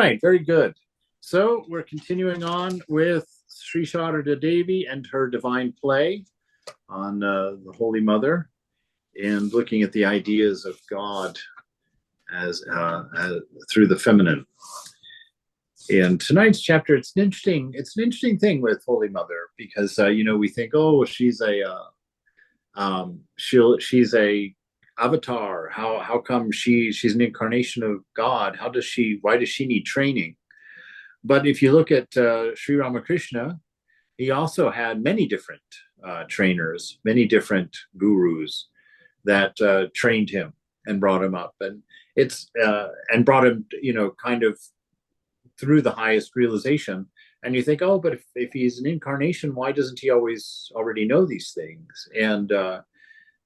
Right, very good. So we're continuing on with Sri Sarada Devi and her divine play on the Holy Mother and looking at the ideas of God as through the feminine. In tonight's chapter, it's an interesting thing with Holy Mother because we think, oh, she's a avatar. How come she's an incarnation of God? Why does she need training? But if you look at Sri Ramakrishna, he also had many different trainers, many different gurus that trained him and brought him up, and brought him, kind of through the highest realization. And you think, oh, but if he's an incarnation, why doesn't he always already know these things? And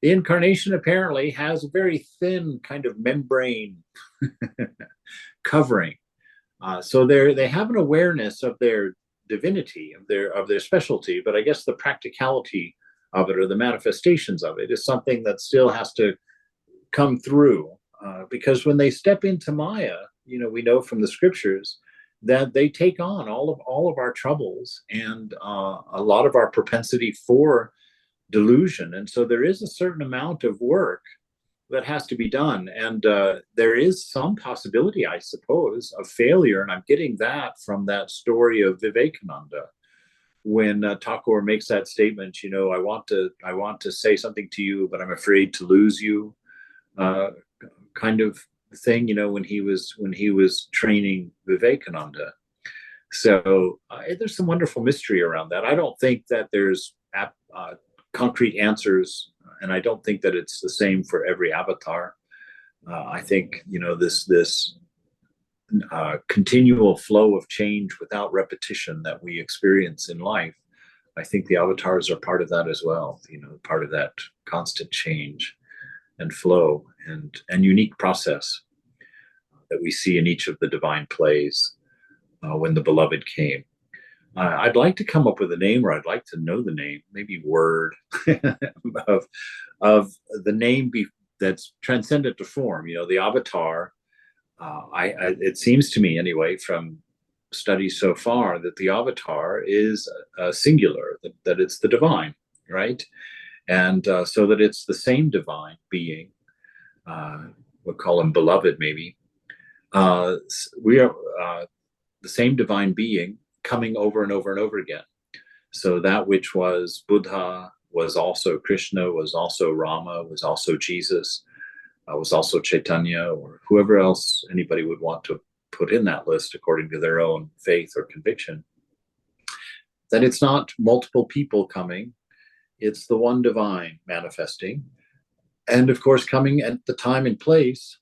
the incarnation apparently has a very thin kind of membrane covering. So they have an awareness of their divinity, of their specialty, but I guess the practicality of it or the manifestations of it is something that still has to come through. Because when they step into Maya, we know from the scriptures that they take on all of our troubles and a lot of our propensity for delusion, and so there is a certain amount of work that has to be done. And there is some possibility, I suppose, of failure. And I'm getting that from that story of Vivekananda when Thakur makes that statement, I want to say something to you, but I'm afraid to lose you, uh, kind of thing, when he was training Vivekananda. So there's some wonderful mystery around that. I don't think that there's concrete answers, and I don't think that it's the same for every avatar. I think this continual flow of change without repetition that we experience in life. I think the avatars are part of that as well. Part of that constant change and flow and unique process that we see in each of the divine plays when the beloved came. I'd like to come up with a name, or I'd like to know the name, maybe word of the name that's transcendent to form. The avatar. It seems to me, anyway, from studies so far, that the avatar is singular, that it's the divine, right? And so that it's the same divine being. We'll call him beloved, maybe. We are the same divine being coming over and over and over again. So that which was Buddha was also Krishna, was also Rama, was also Jesus, was also Chaitanya, or whoever else anybody would want to put in that list according to their own faith or conviction. That it's not multiple people coming, it's the one divine manifesting. And of course, coming at the time and place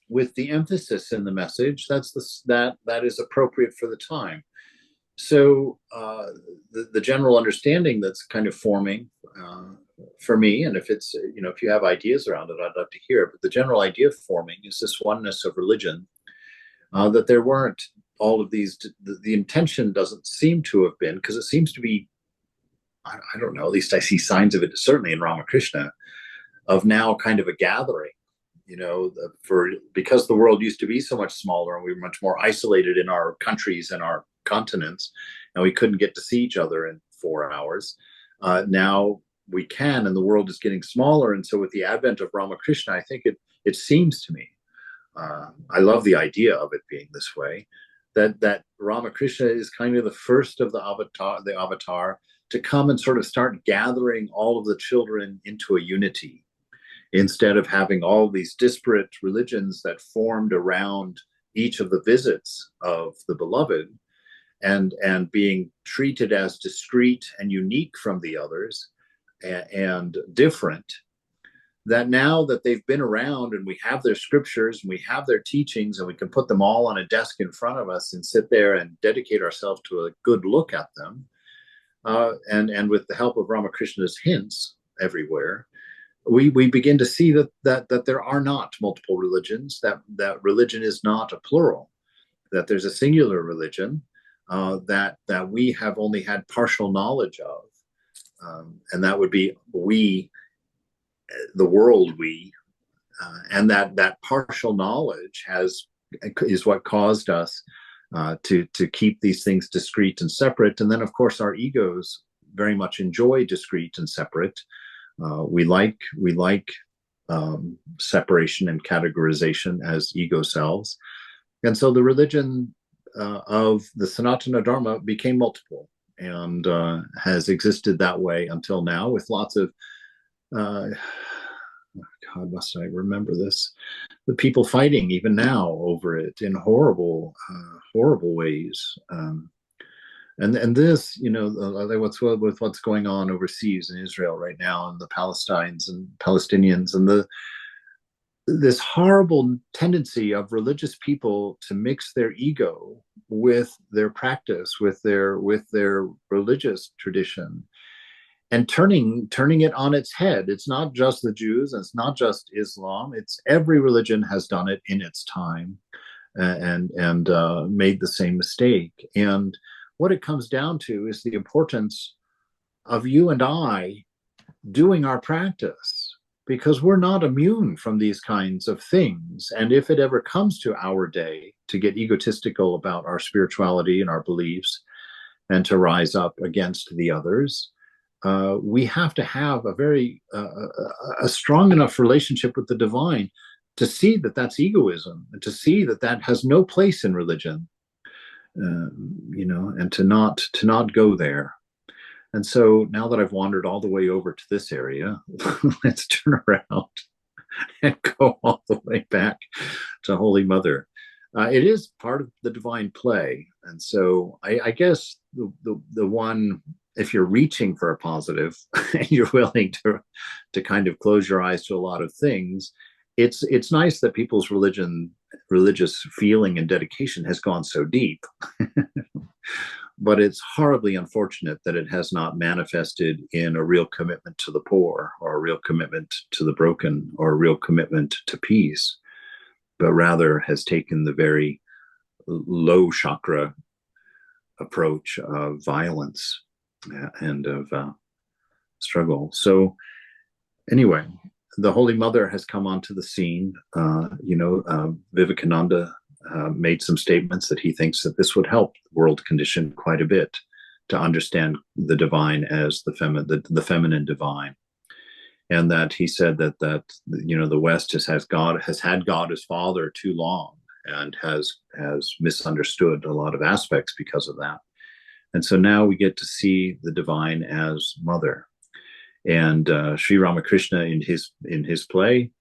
with the emphasis in the message that is appropriate for the time. So the general understanding that's kind of forming for me, and if you have ideas around it, I'd love to hear it. But the general idea of forming is this oneness of religion, that there weren't all of these. The intention doesn't seem to have been, because it seems to be, I don't know, at least I see signs of it, certainly in Ramakrishna, of now kind of a gathering. Because the world used to be so much smaller and we were much more isolated in our countries and our continents, and we couldn't get to see each other in 4 hours. Now we can, and the world is getting smaller. And so with the advent of Ramakrishna, I think it seems to me, I love the idea of it being this way, that Ramakrishna is kind of the first of the avatar to come and sort of start gathering all of the children into a unity, instead of having all these disparate religions that formed around each of the visits of the beloved, and being treated as discrete and unique from the others, and different. That now that they've been around and we have their scriptures and we have their teachings and we can put them all on a desk in front of us and sit there and dedicate ourselves to a good look at them, and with the help of Ramakrishna's hints everywhere, we begin to see that there are not multiple religions, that religion is not a plural, that there's a singular religion, that we have only had partial knowledge of, and that would be we, the world we, and that partial knowledge has caused us to keep these things discrete and separate. And then, of course, our egos very much enjoy discrete and separate. We like separation and categorization as ego selves. And so the religion of the Sanatana Dharma became multiple and has existed that way until now, with lots of, God, must I remember this? The people fighting even now over it in horrible ways. And this, with what's going on overseas in Israel right now, and the Palestinians and this horrible tendency of religious people to mix their ego with their practice, with their religious tradition, and turning it on its head. It's not just the Jews, and it's not just Islam. It's every religion has done it in its time, and made the same mistake. And what it comes down to is the importance of you and I doing our practice, because we're not immune from these kinds of things. And if it ever comes to our day to get egotistical about our spirituality and our beliefs, and to rise up against the others, we have to have a strong enough relationship with the divine to see that that's egoism, and to see that that has no place in religion, and to not go there. And so now that I've wandered all the way over to this area, let's turn around and go all the way back to Holy Mother. It is part of the divine play. And so I guess the one, if you're reaching for a positive and you're willing to kind of close your eyes to a lot of things, it's nice that people's religious feeling and dedication has gone so deep. But it's horribly unfortunate that it has not manifested in a real commitment to the poor, or a real commitment to the broken, or a real commitment to peace, but rather has taken the very low chakra approach of violence and of struggle. So anyway, the Holy Mother has come onto the scene. Vivekananda made some statements that he thinks that this would help the world condition quite a bit to understand the divine as the feminine divine. And that he said that the West has had God as father too long, and has misunderstood a lot of aspects because of that. And so now we get to see the divine as mother. And Sri Ramakrishna in his play,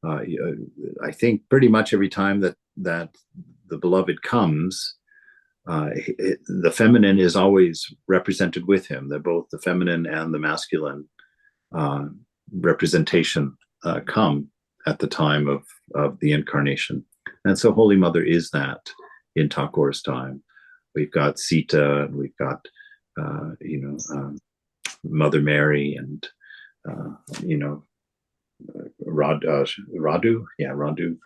I think pretty much every time that the beloved comes, the feminine is always represented with him. That both the feminine and the masculine representation come at the time of the incarnation. And so Holy Mother is that in Thakur's time. We've got Sita, and we've got Mother Mary, and Radu.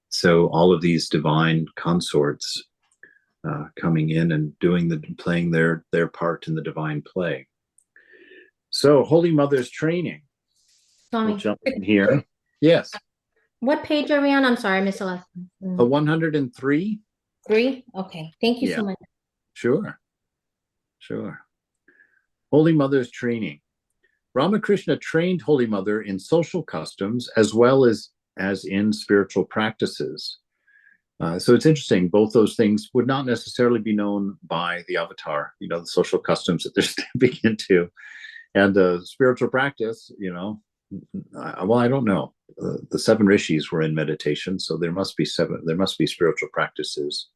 So all of these divine consorts coming in and playing their part in the divine play. So Holy Mother's training. Swami, we'll jump in here. Yes. What page are we on? I'm sorry, Miss Celeste. 103. 3? Okay. Thank you so much. Sure. Holy Mother's training. Ramakrishna trained Holy Mother in social customs as well as in spiritual practices. So it's interesting, both those things would not necessarily be known by the avatar, the social customs that they're stepping into. And the spiritual practice, I don't know. The 7 rishis were in meditation, so there must be spiritual practices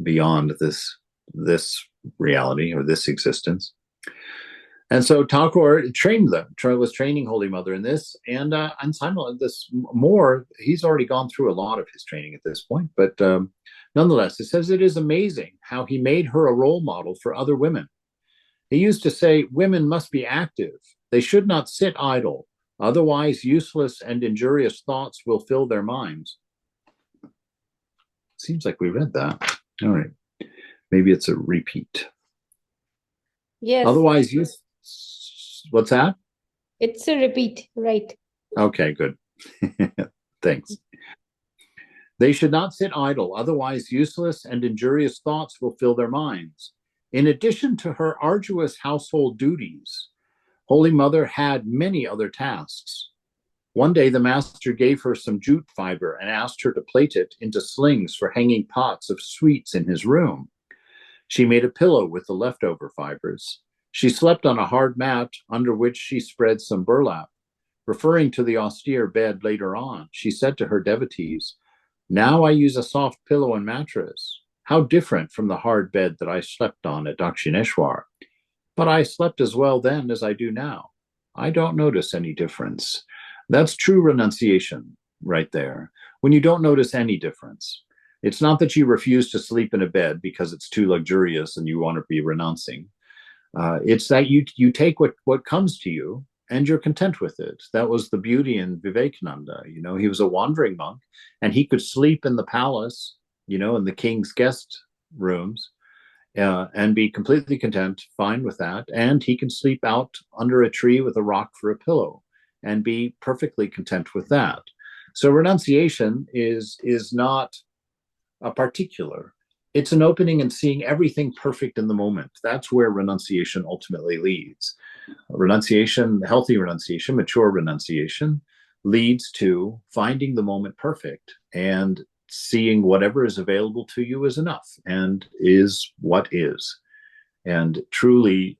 beyond this reality or this existence. And so Thakur trained them, was training Holy Mother in this, and simultaneously this more. He's already gone through a lot of his training at this point, but nonetheless, it says it is amazing how he made her a role model for other women. He used to say, women must be active. They should not sit idle. Otherwise, useless and injurious thoughts will fill their minds. Seems like we read that. All right. Maybe it's a repeat. Yes. Otherwise, what's that? It's a repeat, right? Okay, good. Thanks. They should not sit idle, otherwise useless and injurious thoughts will fill their minds. In addition to her arduous household duties, Holy Mother had many other tasks. One day, the master gave her some jute fiber and asked her to plait it into slings for hanging pots of sweets in his room. She made a pillow with the leftover fibers. She slept on a hard mat under which she spread some burlap. Referring to the austere bed later on, she said to her devotees, "Now I use a soft pillow and mattress. How different from the hard bed that I slept on at Dakshineshwar. But I slept as well then as I do now. I don't notice any difference." That's true renunciation right there. When you don't notice any difference, it's not that you refuse to sleep in a bed because it's too luxurious and you want to be renouncing. It's that you take what comes to you and you're content with it. That was the beauty in Vivekananda. You know, he was a wandering monk and he could sleep in the palace, you know, in the king's guest rooms, and be completely content, fine with that. And he can sleep out under a tree with a rock for a pillow and be perfectly content with that. So renunciation is not a particular. It's an opening and seeing everything perfect in the moment. That's where renunciation ultimately leads. Renunciation, healthy renunciation, mature renunciation, leads to finding the moment perfect and seeing whatever is available to you is enough and is what is. And truly,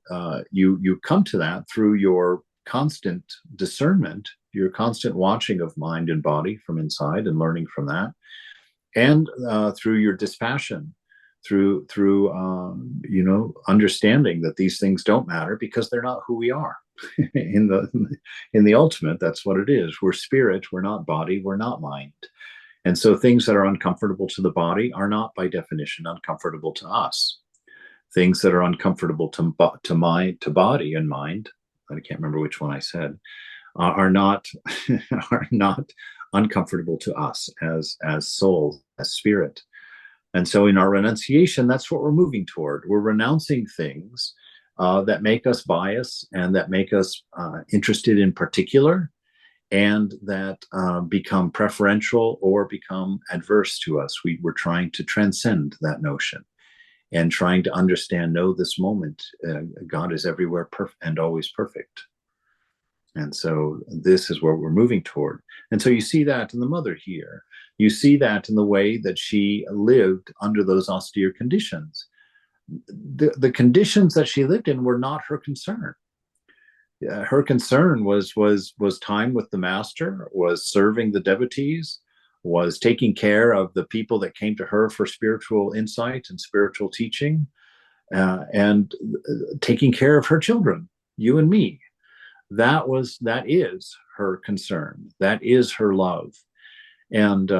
you come to that through your constant discernment, your constant watching of mind and body from inside and learning from that, and through your dispassion, through you know, understanding that these things don't matter because they're not who we are. in the ultimate, that's what it is. We're spirit, we're not body, we're not mind. And so things that are uncomfortable to the body are not by definition uncomfortable to us. Things that are uncomfortable to mind, to body and mind, I can't remember which one I said, are not are not uncomfortable to us as souls, as spirit. And so in our renunciation, that's what we're moving toward. We're renouncing things that make us biased and that make us interested in particular, and that become preferential or become adverse to us. We're trying to transcend that notion and trying to understand, know this moment, God is everywhere and always perfect. And so this is where we're moving toward. And so you see that in the mother here. You see that in the way that she lived under those austere conditions. The conditions that she lived in were not her concern. Her concern was time with the master, was serving the devotees, was taking care of the people that came to her for spiritual insight and spiritual teaching, and taking care of her children, you and me. That is her concern. That is her love. And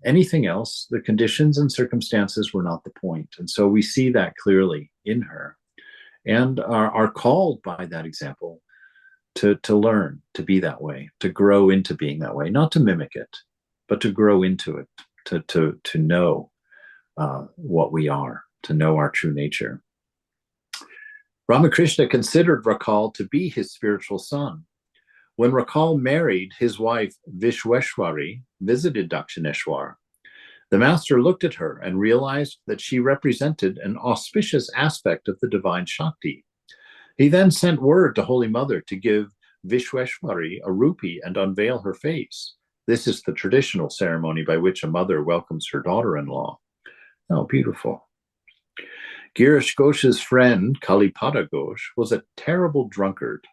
anything else, the conditions and circumstances were not the point. And so we see that clearly in her, and are called by that example to learn to be that way, to grow into being that way, not to mimic it, but to grow into it, to know what we are, to know our true nature. Ramakrishna considered Rakal to be his spiritual son. When Rakal married, his wife Vishweshwari visited Dakshineshwar. The master looked at her and realized that she represented an auspicious aspect of the divine Shakti. He then sent word to Holy Mother to give Vishweshwari a rupee and unveil her face. This is the traditional ceremony by which a mother welcomes her daughter-in-law. Oh, beautiful. Girish Ghosh's friend, Kalipada Ghosh, was a terrible drunkard.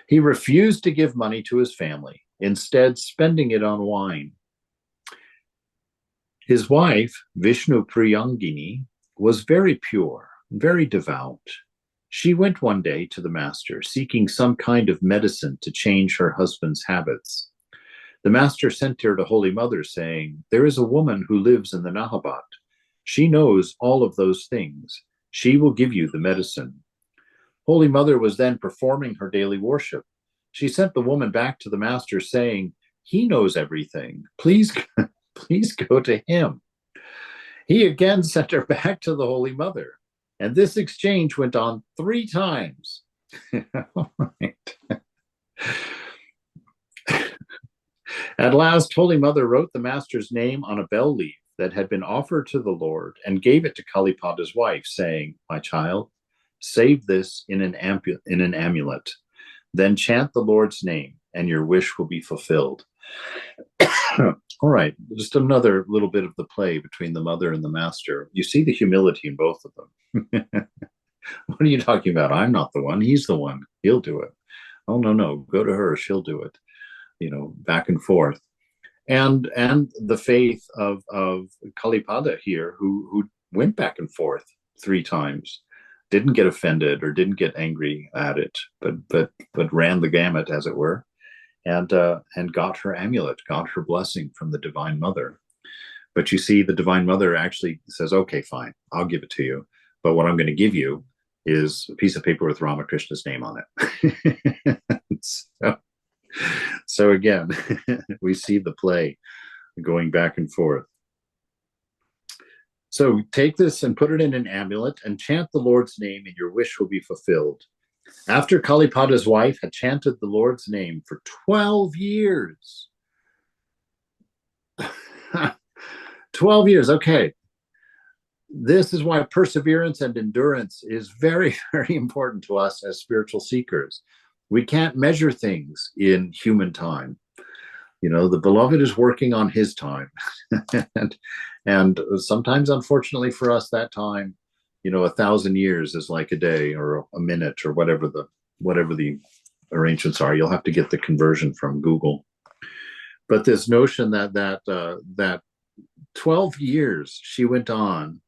He refused to give money to his family, instead spending it on wine. His wife, Vishnu Priyangini, was very pure, very devout. She went one day to the master, seeking some kind of medicine to change her husband's habits. The master sent her to Holy Mother, saying, "There is a woman who lives in the Nahabat. She knows all of those things. She will give you the medicine." Holy Mother was then performing her daily worship. She sent the woman back to the master, saying, "He knows everything. Please go to him." He again sent her back to the Holy Mother. And this exchange went on 3 times. All right. At last, Holy Mother wrote the Master's name on a bell leaf that had been offered to the Lord and gave it to Kalipada's wife, saying, "My child, save this in an amulet. Then chant the Lord's name, and your wish will be fulfilled." All right, just another little bit of the play between the mother and the master. You see the humility in both of them. What are you talking about? I'm not the one. He's the one. He'll do it. Oh, no, no. Go to her. She'll do it. Back and forth. And the faith of Kalipada here, who went back and forth 3 times, didn't get offended or didn't get angry at it, but ran the gamut, as it were, and got her amulet, got her blessing from the Divine Mother. But you see, the Divine Mother actually says, "Okay, fine, I'll give it to you. But what I'm going to give you is a piece of paper with Ramakrishna's name on it." So again, we see the play going back and forth. So take this and put it in an amulet and chant the Lord's name, and your wish will be fulfilled. After Kalipada's wife had chanted the Lord's name for 12 years, 12 years, okay. This is why perseverance and endurance is very, very important to us as spiritual seekers. We can't measure things in human time. The beloved is working on his time. and sometimes, unfortunately for us, that time, 1,000 years is like a day or a minute or whatever the arrangements are. You'll have to get the conversion from Google. But this notion that 12 years she went on,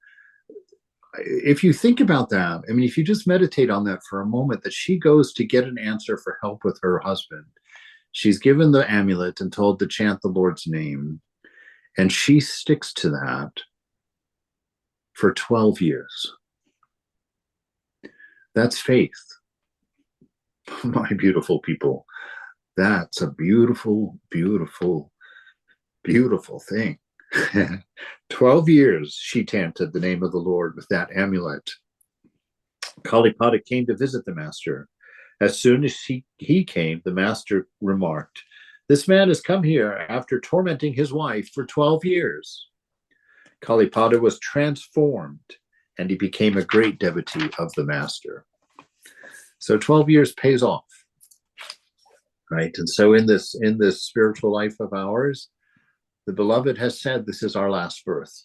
if you think about that, I mean, if you just meditate on that for a moment, that she goes to get an answer for help with her husband. She's given the amulet and told to chant the Lord's name, and she sticks to that for 12 years. That's faith. My beautiful people. That's a beautiful, beautiful, beautiful thing. 12 years she chanted the name of the Lord with that amulet. Kalipada came to visit the master. As soon as he came, the master remarked, "This man has come here after tormenting his wife for 12 years. Kalipada was transformed, and he became a great devotee of the master. So 12 years pays off, right? And so in this spiritual life of ours, the beloved has said, this is our last birth.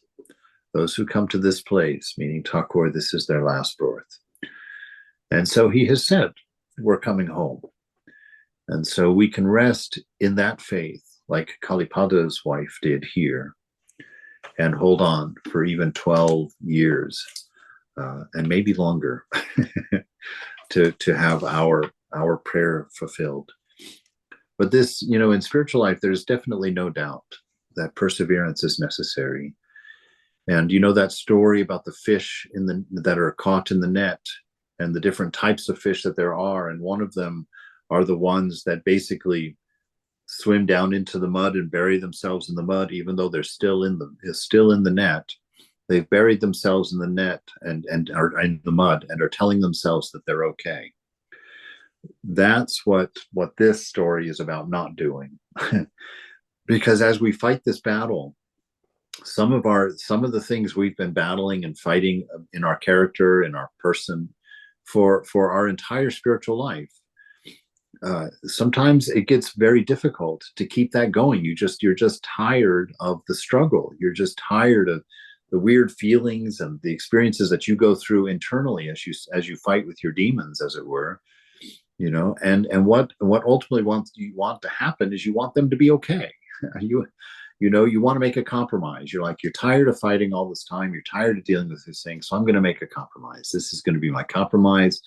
Those who come to this place, meaning Thakur, this is their last birth. And so he has said, we're coming home. And so we can rest in that faith, like Kalipada's wife did here, and hold on for even 12 years, and maybe longer, to have our prayer fulfilled. But this, in spiritual life, there's definitely no doubt that perseverance is necessary. And that story about the fish that are caught in the net, and the different types of fish that there are, and one of them are the ones that basically swim down into the mud and bury themselves in the mud, even though they're still in the net. They've buried themselves in the net and are in the mud and are telling themselves that they're okay. That's what this story is about not doing. Because as we fight this battle, some of the things we've been battling and fighting in our character, in our person, for our entire spiritual life, sometimes it gets very difficult to keep that going. You're just tired of the struggle. You're just tired of the weird feelings and the experiences that you go through internally as you fight with your demons, as it were. And what ultimately you want to happen is you want them to be okay. You want to make a compromise. You're tired of fighting all this time. You're tired of dealing with this thing. So I'm going to make a compromise. This is going to be my compromise.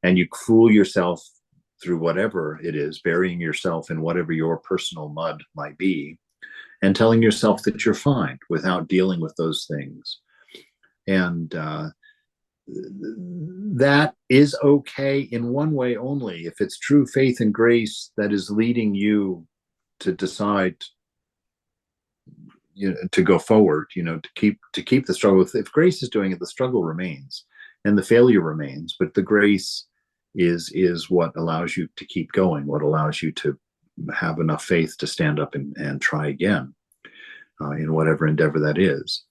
And you fool yourself through whatever it is, burying yourself in whatever your personal mud might be, and telling yourself that you're fine without dealing with those things. And that is okay in one way only, if it's true faith and grace that is leading you to decide to go forward, to keep the struggle. If grace is doing it, the struggle remains and the failure remains, but the grace is what allows you to keep going, what allows you to have enough faith to stand up and try again in whatever endeavor that is.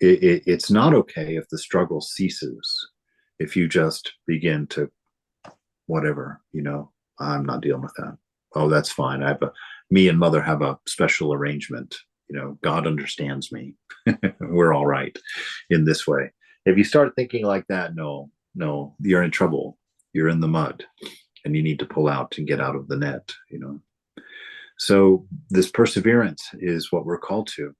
It's not okay if the struggle ceases, if you just begin to, whatever, I'm not dealing with that. Oh, that's fine. Me and mother have a special arrangement. God understands me. We're all right in this way. If you start thinking like that, no, you're in trouble. You're in the mud and you need to pull out and get out of the net, So this perseverance is what we're called to.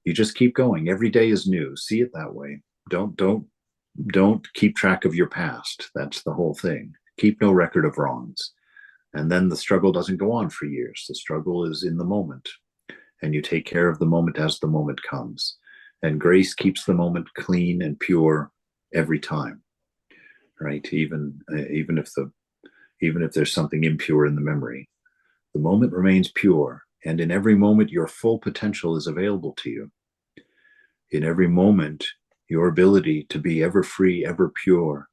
You just keep going. Every day is new. See it that way. Don't keep track of your past. That's the whole thing. Keep no record of wrongs. And then the struggle doesn't go on for years. The struggle is in the moment. And you take care of the moment as the moment comes. And grace keeps the moment clean and pure every time. Right? Even if there's something impure in the memory, the moment remains pure. And in every moment, your full potential is available to you. In every moment, your ability to be ever free, ever pure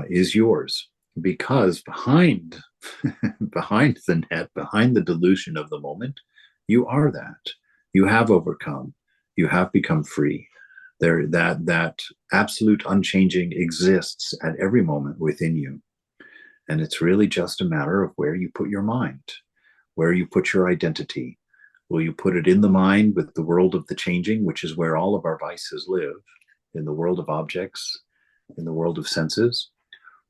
is yours. Because behind the net, behind the delusion of the moment, you are that. You have overcome. You have become free. That absolute unchanging exists at every moment within you. And it's really just a matter of where you put your mind, where you put your identity. Will you put it in the mind with the world of the changing, which is where all of our vices live, in the world of objects, in the world of senses?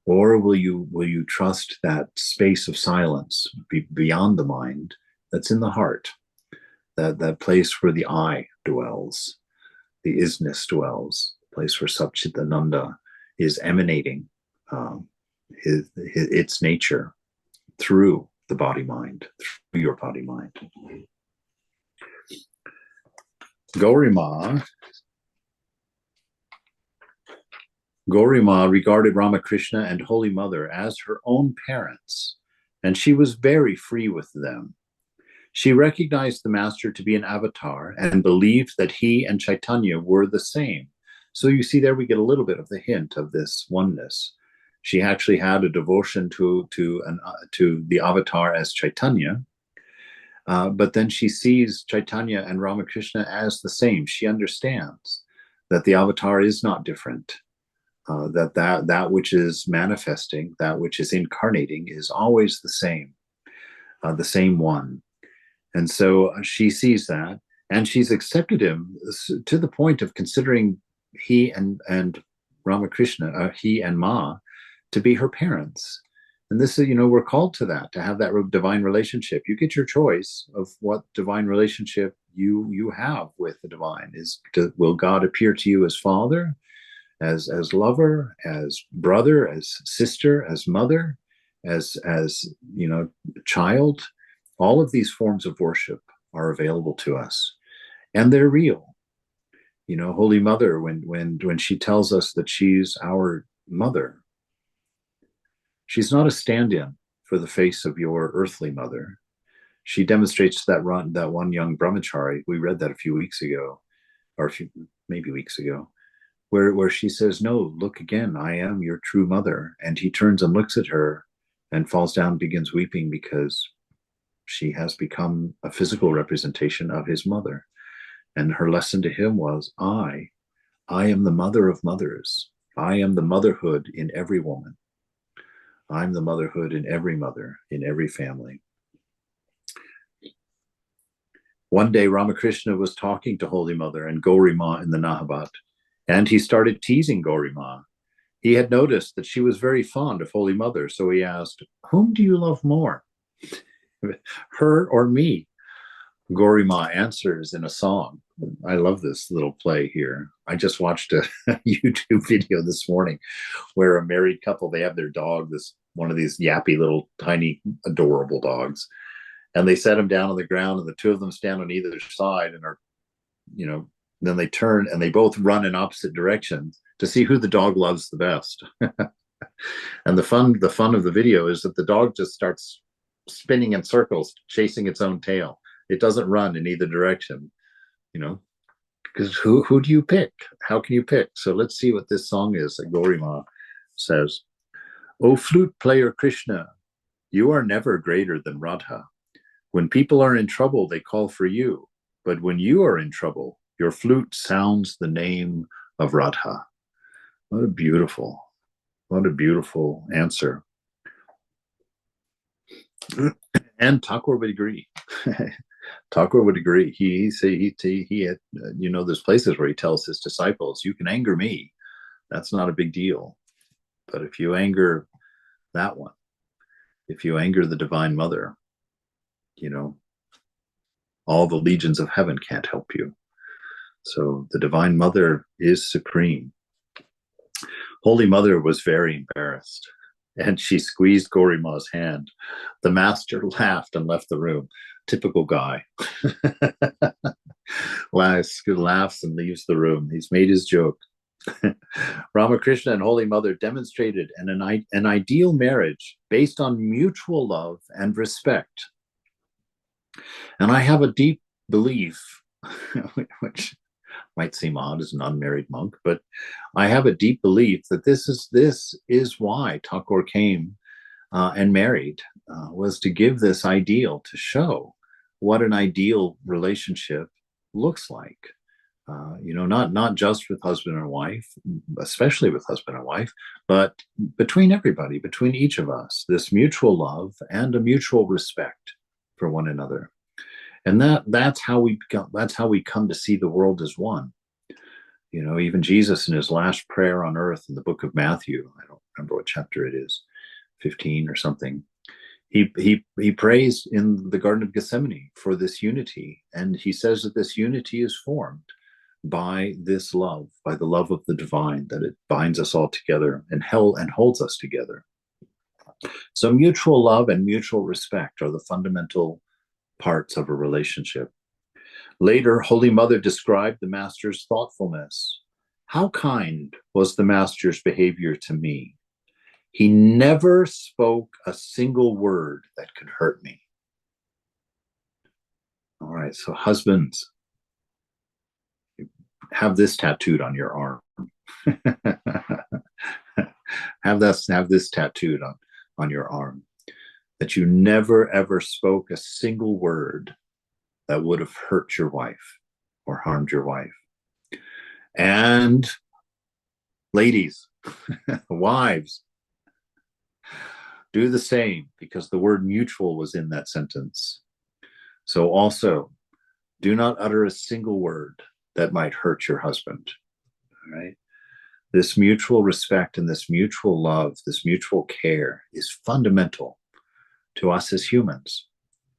Or will you trust that space of silence beyond the mind that's in the heart, that place where the I dwells, the isness dwells, the place where Satchitananda is emanating its nature through the body-mind, through your body-mind. Gaurima regarded Ramakrishna and Holy Mother as her own parents, and she was very free with them. She recognized the master to be an avatar and believed that he and Chaitanya were the same. So you see there we get a little bit of the hint of this oneness. She actually had a devotion to the avatar as Chaitanya, but then she sees Chaitanya and Ramakrishna as the same. She understands that the avatar is not different, that which is manifesting, that which is incarnating is always the same one. And so she sees that, and she's accepted him to the point of considering he and Ramakrishna, he and Ma, to be her parents. And this is, we're called to that, to have that divine relationship. You get your choice of what divine relationship you have with the divine. Will God appear to you as father, as lover, as brother, as sister, as mother, as child? All of these forms of worship are available to us, and they're real. Holy Mother, when she tells us that she's our mother, she's not a stand-in for the face of your earthly mother. She demonstrates that one young brahmachari. We read that a few weeks ago, or maybe weeks ago, where she says, "No, look again. I am your true mother." And he turns and looks at her, and falls down and begins weeping because she has become a physical representation of his mother. And her lesson to him was, I am the mother of mothers. I am the motherhood in every woman. I'm the motherhood in every mother, in every family. One day, Ramakrishna was talking to Holy Mother and Gaurima in the Nahabat, and he started teasing Gaurima. He had noticed that she was very fond of Holy Mother, so he asked, "Whom do you love more, her or me?" Gaurima answers in a song. I love this little play here. I just watched a YouTube video this morning where a married couple, they have their dog, one of these yappy little tiny adorable dogs, and they set him down on the ground, and the two of them stand on either side and are, then they turn and they both run in opposite directions to see who the dog loves the best. And the fun of the video is that the dog just starts spinning in circles, chasing its own tail. It doesn't run in either direction, because who do you pick? How can you pick? So let's see what this song is that Gaurima says. "O flute player Krishna, you are never greater than Radha. When people are in trouble, they call for you. But when you are in trouble, your flute sounds the name of Radha. What a beautiful answer. And Thakur would agree. Thakur would agree. He had, there's places where he tells his disciples, you can anger me. That's not a big deal. But if you anger that one, if you anger the Divine Mother, all the legions of heaven can't help you. So the Divine Mother is supreme. Holy Mother was very embarrassed, and she squeezed Gorima's hand. The master laughed and left the room. Typical guy. Laughs and leaves the room. He's made his joke. Ramakrishna and Holy Mother demonstrated an ideal marriage based on mutual love and respect. And I have a deep belief, which might seem odd as an unmarried monk, but I have a deep belief that this is why Thakur came and married, was to give this ideal, to show what an ideal relationship looks like. Not just with husband and wife, especially with husband and wife, but between everybody, between each of us, this mutual love and a mutual respect for one another. And that's how we come to see the world as one. Even Jesus in his last prayer on earth in the book of Matthew, I don't remember what chapter it is, 15 or something, he prays in the Garden of Gethsemane for this unity. And he says that this unity is formed by this love, by the love of the divine, that it binds us all together and holds us together. So mutual love and mutual respect are the fundamental parts of a relationship. Later, Holy Mother described the Master's thoughtfulness. How kind was the Master's behavior to me? He never spoke a single word that could hurt me. All right, so husbands, have this tattooed on your arm. have this tattooed on your arm, that you never ever spoke a single word that would have hurt your wife or harmed your wife. And ladies, wives, do the same, because the word mutual was in that sentence. So also, do not utter a single word that might hurt your husband. All right? This mutual respect and this mutual love, this mutual care is fundamental to us as humans.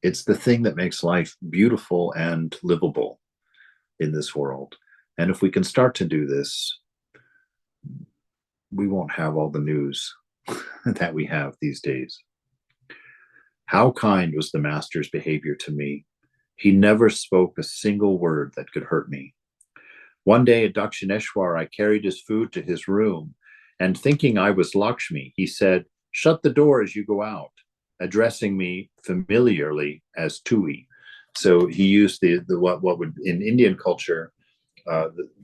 It's the thing that makes life beautiful and livable in this world. And if we can start to do this, we won't have all the news that we have these days. How kind was the Master's behavior to me? He never spoke a single word that could hurt me. One day at Dakshineshwar, I carried his food to his room, and thinking I was Lakshmi, he said, "Shut the door as you go out," addressing me familiarly as Tui. So he used the what would in Indian culture,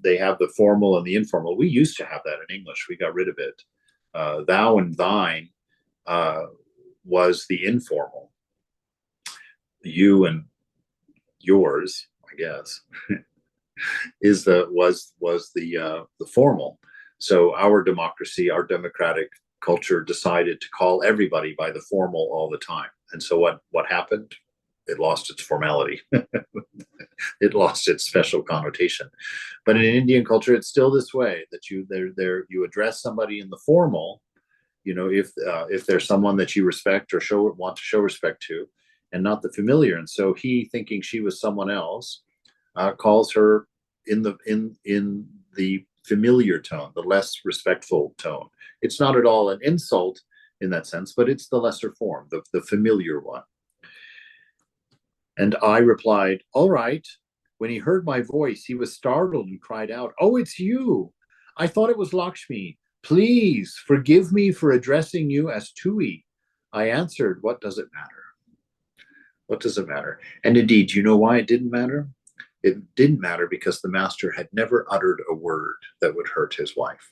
they have the formal and the informal. We used to have that in English. We got rid of it. Thou and thine was the informal. You and yours, I guess, was the formal. So our democracy, our democratic culture decided to call everybody by the formal all the time. And so what happened? It lost its formality. It lost its special connotation. But in Indian culture, it's still this way, that you address somebody in the formal, if there's someone that you respect or want to show respect to, and not the familiar. And so he, thinking she was someone else, calls her in the familiar tone, the less respectful tone. It's not at all an insult in that sense, but it's the lesser form, the familiar one. And I replied, "All right." When he heard my voice, he was startled and cried out, "Oh, it's you. I thought it was Lakshmi. Please forgive me for addressing you as Tui." I answered, "What does it matter? What does it matter?" And indeed, you know why it didn't matter? It didn't matter because the Master had never uttered a word that would hurt his wife.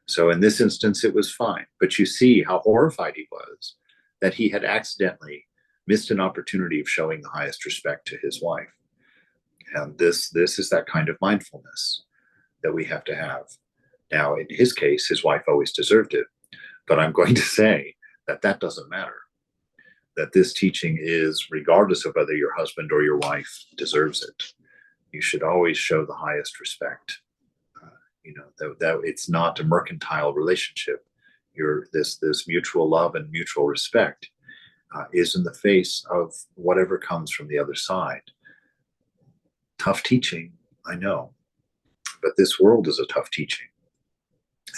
So in this instance, it was fine. But you see how horrified he was that he had accidentally missed an opportunity of showing the highest respect to his wife. And this is that kind of mindfulness that we have to have. Now, in his case, his wife always deserved it, but I'm going to say that that doesn't matter. That this teaching is, regardless of whether your husband or your wife deserves it, you should always show the highest respect. That it's not a mercantile relationship. This mutual love and mutual respect is in the face of whatever comes from the other side. Tough teaching, I know, but this world is a tough teaching.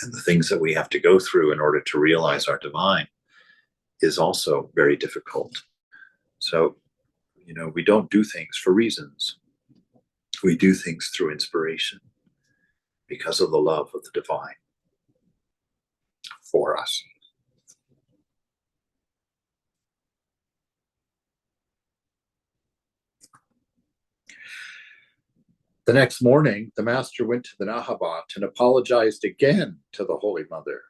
And the things that we have to go through in order to realize our divine is also very difficult. So, we don't do things for reasons. We do things through inspiration because of the love of the divine for us. The next morning, the master went to the Nahabat and apologized again to the Holy Mother.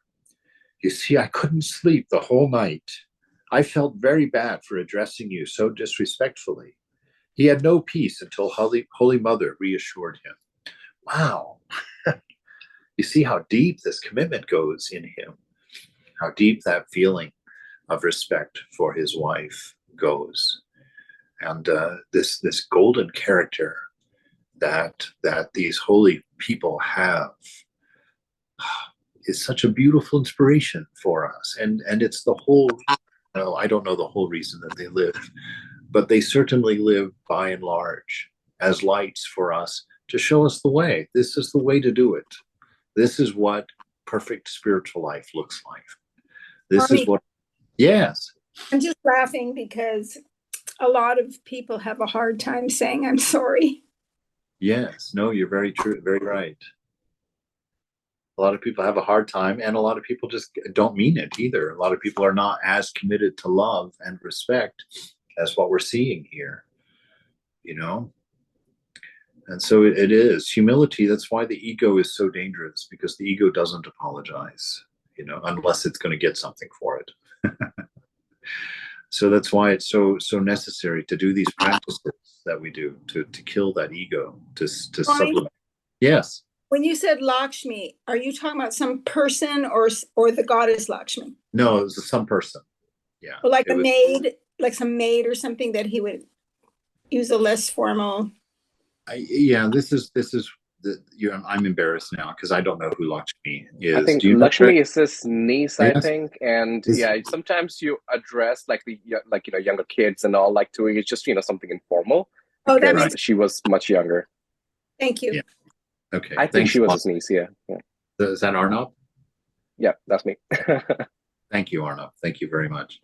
You see, I couldn't sleep the whole night. I felt very bad for addressing you so disrespectfully. He had no peace until Holy Mother reassured him. Wow. You see how deep this commitment goes in him, how deep that feeling of respect for his wife goes. And this golden character that these holy people have is such a beautiful inspiration for us. And it's the whole, I don't know the whole reason that they live, but they certainly live by and large as lights for us to show us the way. This is the way to do it. This is what perfect spiritual life looks like. This is what, yes. I'm just laughing because a lot of people have a hard time saying, I'm sorry. Yes, no, you're very true, very right. A lot of people have a hard time, and a lot of people just don't mean it either. A lot of people are not as committed to love and respect as what we're seeing here, And so it is humility. That's why the ego is so dangerous, because the ego doesn't apologize, unless it's going to get something for it. So that's why it's so necessary to do these practices that we do to kill that ego, to supplement. Yes. When you said Lakshmi, are you talking about some person or the goddess Lakshmi? No, it was some person. Yeah. Or like maid, like some maid or something that he would use a less formal. This is I'm embarrassed now because I don't know who Lakshmi is. I think Lakshmi is his niece, yes. I think, and sometimes you address younger kids and all to it's just something informal. Oh, that means she was much younger. Thank you. Yeah. Okay. I think she was his niece. Yeah. Is that Arnab? Yeah, that's me. Thank you, Arnab. Thank you very much.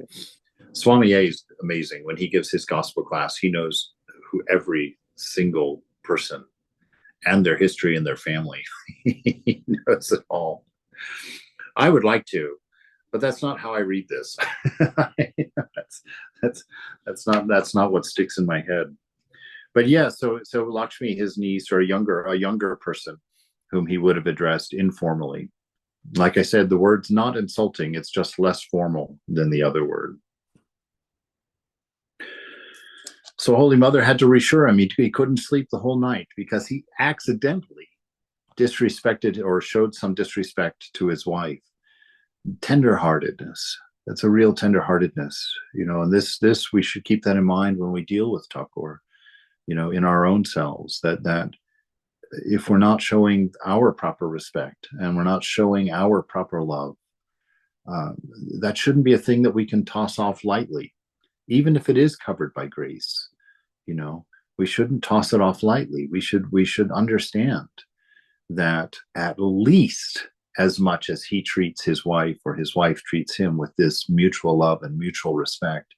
Swami A is amazing. When he gives his gospel class, he knows who every single person and their history and their family. He knows it all. I would like to, but that's not how I read this. that's not what sticks in my head. But yeah, so Lakshmi, his niece, or a younger person whom he would have addressed informally. Like I said, the word's not insulting, it's just less formal than the other word. So Holy Mother had to reassure him he couldn't sleep the whole night because he accidentally disrespected or showed some disrespect to his wife. Tenderheartedness. That's a real tenderheartedness, and this we should keep that in mind when we deal with Thakur, in our own selves, that if we're not showing our proper respect and we're not showing our proper love, that shouldn't be a thing that we can toss off lightly. Even if it is covered by grace, we shouldn't toss it off lightly. We should understand that at least as much as he treats his wife or his wife treats him with this mutual love and mutual respect,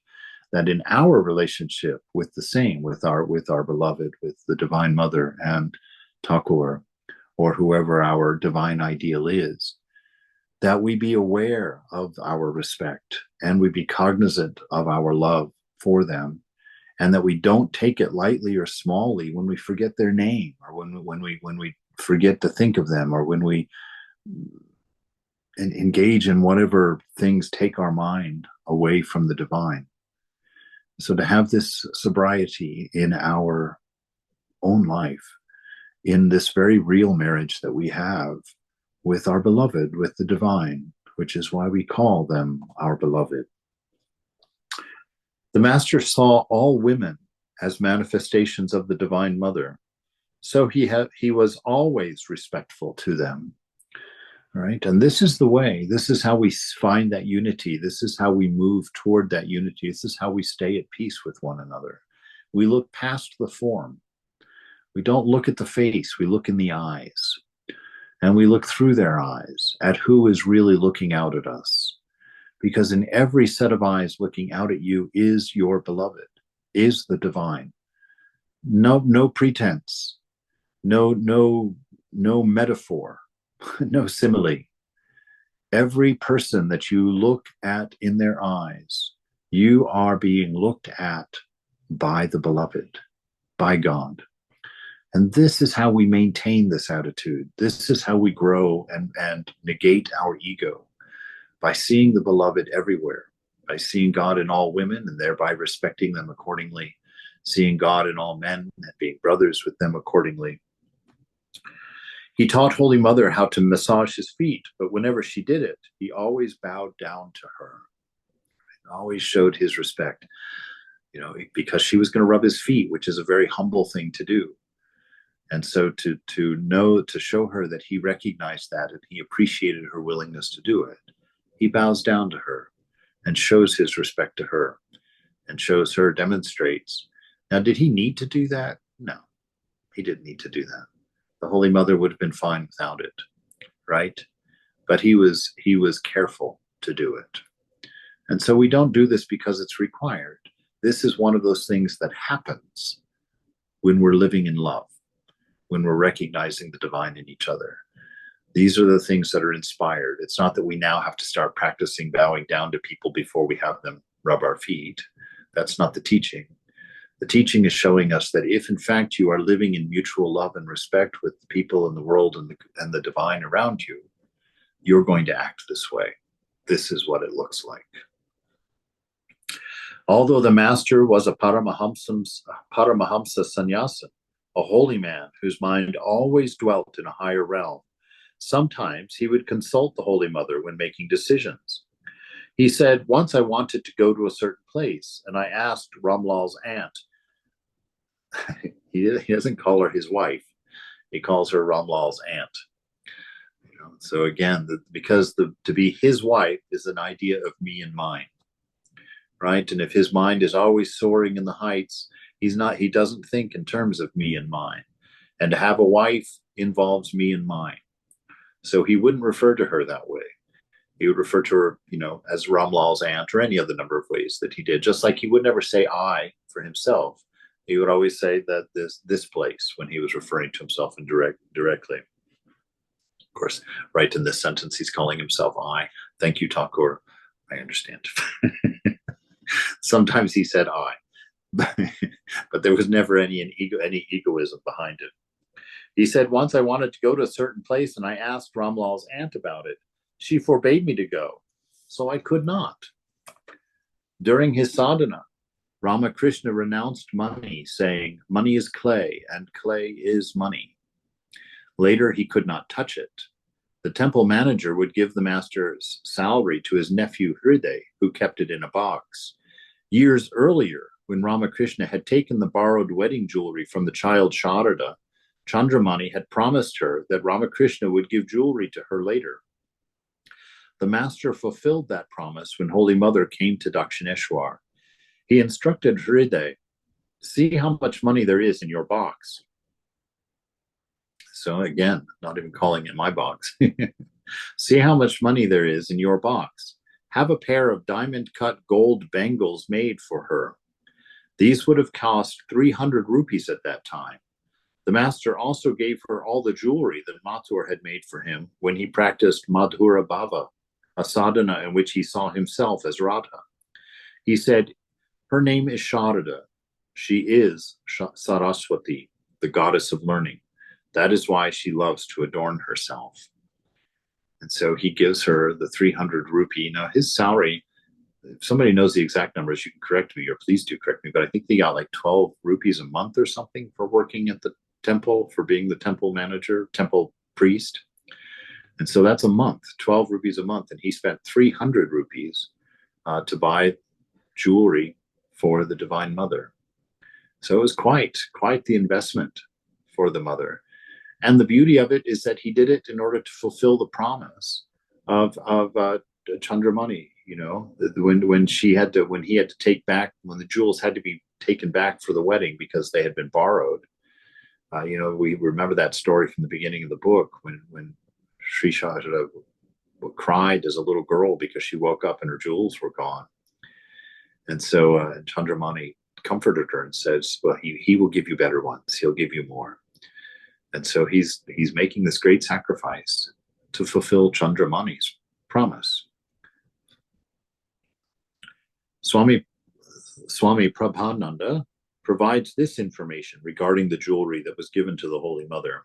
that in our relationship with our beloved, with the Divine Mother and Thakur, or whoever our divine ideal is, that we be aware of our respect and we be cognizant of our love for them, and that we don't take it lightly or smallly when we forget their name, or when we forget to think of them, or when we engage in whatever things take our mind away from the divine. So to have this sobriety in our own life, in this very real marriage that we have with our beloved, with the divine, which is why we call them our beloved. The Master saw all women as manifestations of the Divine Mother, so he was always respectful to them. Right? And this is the way, this is how we find that unity. This is how we move toward that unity. This is how we stay at peace with one another. We look past the form. We don't look at the face, we look in the eyes. And we look through their eyes at who is really looking out at us. Because in every set of eyes looking out at you is your beloved, is the divine. No pretense, no metaphor, no simile. Every person that you look at in their eyes, you are being looked at by the beloved, by God. And this is how we maintain this attitude. This is how we grow and negate our ego, by seeing the beloved everywhere, by seeing God in all women and thereby respecting them accordingly, seeing God in all men and being brothers with them accordingly. He taught Holy Mother how to massage his feet, but whenever she did it, he always bowed down to her, always showed his respect, because she was going to rub his feet, which is a very humble thing to do. And so to show her that he recognized that and he appreciated her willingness to do it, he bows down to her and shows his respect to her and shows her, demonstrates. Now, did he need to do that? No, he didn't need to do that. The Holy Mother would have been fine without it, right? But he was careful to do it. And so we don't do this because it's required. This is one of those things that happens when we're living in love, when we're recognizing the divine in each other. These are the things that are inspired. It's not that we now have to start practicing bowing down to people before we have them rub our feet. That's not the teaching. The teaching is showing us that if in fact you are living in mutual love and respect with the people in the world and the divine around you, you're going to act this way. This is what it looks like. Although the Master was a Paramahamsa Sannyasin, a holy man whose mind always dwelt in a higher realm, sometimes he would consult the Holy Mother when making decisions. He said, once I wanted to go to a certain place, and I asked Ramlal's aunt. He doesn't call her his wife. He calls her Ramlal's aunt. So again, because to be his wife is an idea of me and mine, right? And if his mind is always soaring in the heights, he doesn't think in terms of me and mine. And to have a wife involves me and mine. So he wouldn't refer to her that way. He would refer to her, as Ramlal's aunt or any other number of ways that he did. Just like he would never say I for himself. He would always say that this place when he was referring to himself directly. Of course, right in this sentence, he's calling himself I. Thank you, Thakur. I understand. Sometimes he said I, but there was never any egoism behind it. He said, once I wanted to go to a certain place and I asked Ramlal's aunt about it. She forbade me to go, so I could not. During his sadhana, Ramakrishna renounced money, saying, money is clay and clay is money. Later, he could not touch it. The temple manager would give the Master's salary to his nephew Hriday, who kept it in a box. Years earlier, when Ramakrishna had taken the borrowed wedding jewelry from the child Sarada, Chandramani had promised her that Ramakrishna would give jewelry to her later. The Master fulfilled that promise when Holy Mother came to Dakshineshwar. He instructed Hriday, see how much money there is in your box. So again, not even calling it my box. See how much money there is in your box. Have a pair of diamond-cut gold bangles made for her. These would have cost 300 rupees at that time. The Master also gave her all the jewelry that Mathur had made for him when he practiced Madhura Bhava, a sadhana in which he saw himself as Radha. He said, her name is Sarada. She is Saraswati, the goddess of learning. That is why she loves to adorn herself. And so he gives her the 300 rupee. Now his salary if somebody knows the exact numbers, you can correct me, or please do correct me, but I think they got like 12 rupees a month or something for working at the temple, for being the temple manager, temple priest. And so that's a month, 12 rupees a month. And he spent 300 rupees to buy jewelry for the Divine Mother. So it was quite the investment for the mother. And the beauty of it is that he did it in order to fulfill the promise of Chandramani. You know, when he had to take back, when the jewels had to be taken back for the wedding because they had been borrowed. You know, we remember that story from the beginning of the book when Sri Sarada cried as a little girl because she woke up and her jewels were gone. And so Chandramani comforted her and says, well, he will give you better ones. He'll give you more. And so he's making this great sacrifice to fulfill Chandramani's promise. Swami Prabhananda provides this information regarding the jewelry that was given to the Holy Mother.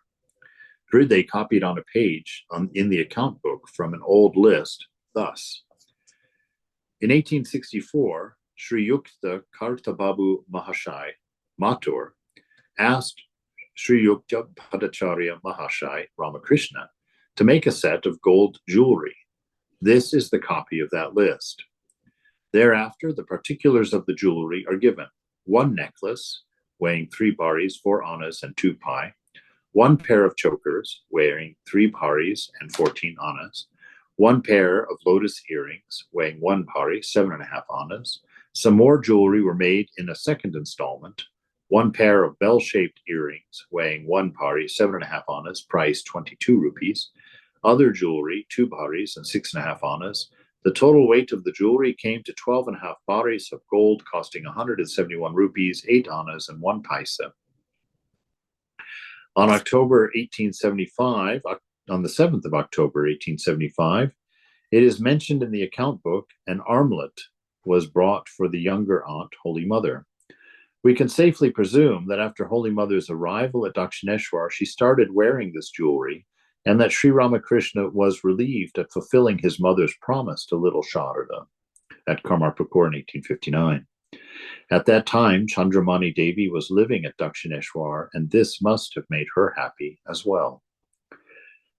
Hriday copied on a page in the account book from an old list thus. In 1864, Sri Yukta Kartababu Mahashai Mathur asked Sri Yukta Padacharya Mahashai Ramakrishna to make a set of gold jewelry. This is the copy of that list. Thereafter, the particulars of the jewelry are given. 1 necklace weighing 3 baris, 4 annas, and 2 pi. 1 pair of chokers weighing 3 paris and 14 annas. 1 pair of lotus earrings weighing 1 pari, 7.5 annas. Some more jewelry were made in a second installment. 1 pair of bell-shaped earrings weighing 1 pari, 7.5 annas, price 22 rupees. Other jewelry, 2 paris and 6.5 annas. The total weight of the jewelry came to 12.5 paris of gold, costing 171 rupees, 8 annas, and 1 paisa. On the 7th of October, 1875, it is mentioned in the account book, an armlet was brought for the younger aunt, Holy Mother. We can safely presume that after Holy Mother's arrival at Dakshineshwar, she started wearing this jewelry, and that Sri Ramakrishna was relieved at fulfilling his mother's promise to little Sarada at Karmarpur in 1859. At that time, Chandramani Devi was living at Dakshineshwar, and this must have made her happy as well.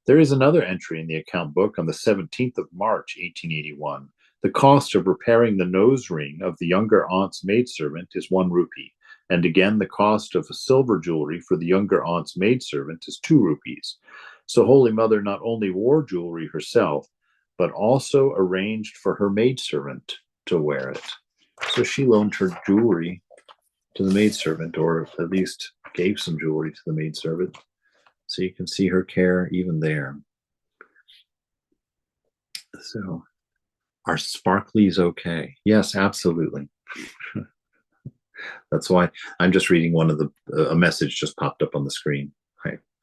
There is another entry in the account book on the 17th of March, 1881. The cost of repairing the nose ring of the younger aunt's maidservant is 1 rupee, and again the cost of silver jewelry for the younger aunt's maidservant is 2 rupees. So Holy Mother not only wore jewelry herself, but also arranged for her maidservant to wear it. So she loaned her jewelry to the maidservant, or at least gave some jewelry to the maidservant. So you can see her care even there. So, are sparklies okay? Yes, absolutely. That's why I'm just reading one of a message just popped up on the screen.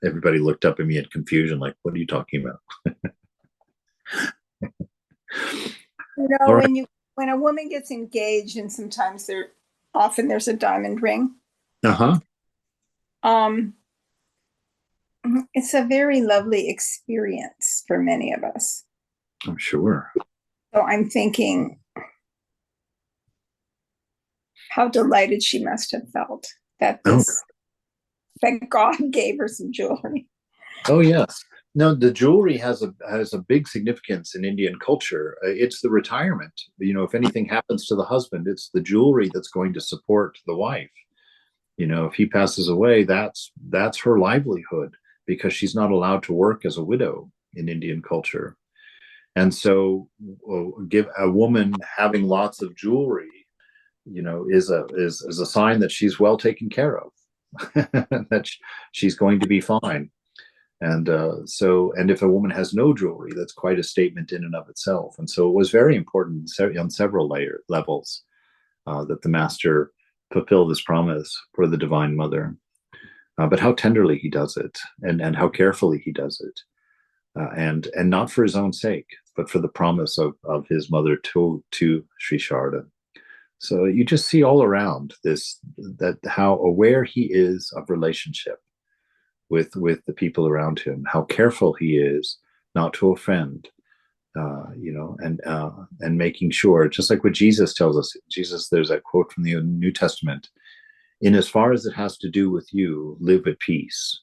Everybody looked up at me in confusion, like, what are you talking about? You know, right. when a woman gets engaged, and sometimes there's a diamond ring. Uh-huh. It's a very lovely experience for many of us. I'm sure. So I'm thinking how delighted she must have felt that that God gave her some jewelry. Oh, yes. No, the jewelry has a big significance in Indian culture. It's the retirement. You know, if anything happens to the husband, it's the jewelry that's going to support the wife. You know, if he passes away, that's her livelihood, because she's not allowed to work as a widow in Indian culture. And so give a woman having lots of jewelry, you know, is a sign that she's well taken care of, that she's going to be fine. And and if a woman has no jewelry, that's quite a statement in and of itself. And so it was very important on several levels that the master fulfill this promise for the Divine Mother. But how tenderly he does it, and how carefully he does it, and not for his own sake, but for the promise of his mother to Sri Sarada. So you just see all around that how aware he is of relationship with the people around him, how careful he is not to offend, and making sure, just like what Jesus tells us. Jesus, there's that quote from the New Testament: "In as far as it has to do with you, live at peace."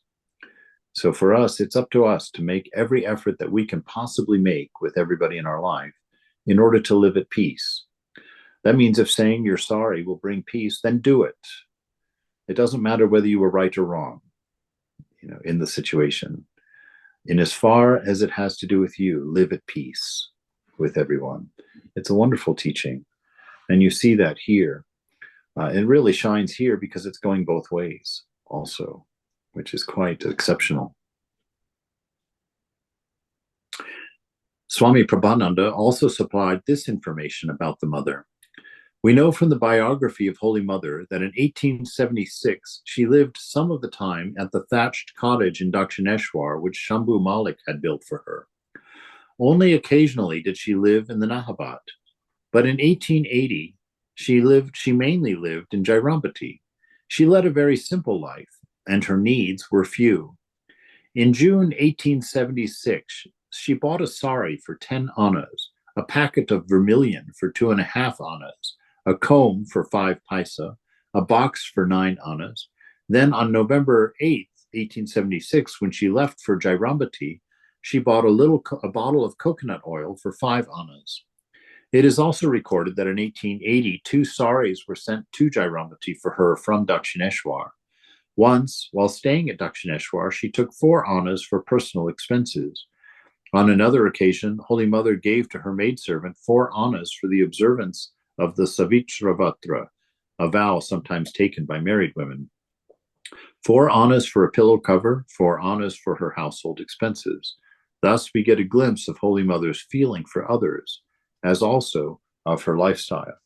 So for us, it's up to us to make every effort that we can possibly make with everybody in our life in order to live at peace. That means if saying you're sorry will bring peace, then do it. It doesn't matter whether you were right or wrong, in the situation. In as far as it has to do with you, live at peace with everyone. It's a wonderful teaching. And you see that here. It really shines here because it's going both ways also, which is quite exceptional. Swami Prabhananda also supplied this information about the mother. We know from the biography of Holy Mother that in 1876, she lived some of the time at the thatched cottage in Dakshineshwar, which Shambhu Malik had built for her. Only occasionally did she live in the Nahabat, but in 1880, she mainly lived in Jairambati. She led a very simple life, and her needs were few. In June 1876, she bought a sari for 10 annas, a packet of vermilion for 2.5 annas, a comb for 5 paisa, a box for 9 annas. Then on November 8th, 1876, when she left for Jairambati, she bought a bottle of coconut oil for 5 annas. It is also recorded that in 1880, 2 saris were sent to Jairambati for her from Dakshineshwar. Once, while staying at Dakshineshwar, she took 4 annas for personal expenses. On another occasion, Holy Mother gave to her maidservant 4 annas for the observance of the Savitravatra, a vow sometimes taken by married women. 4 annas for a pillow cover, 4 annas for her household expenses. Thus, we get a glimpse of Holy Mother's feeling for others, as also of her lifestyle.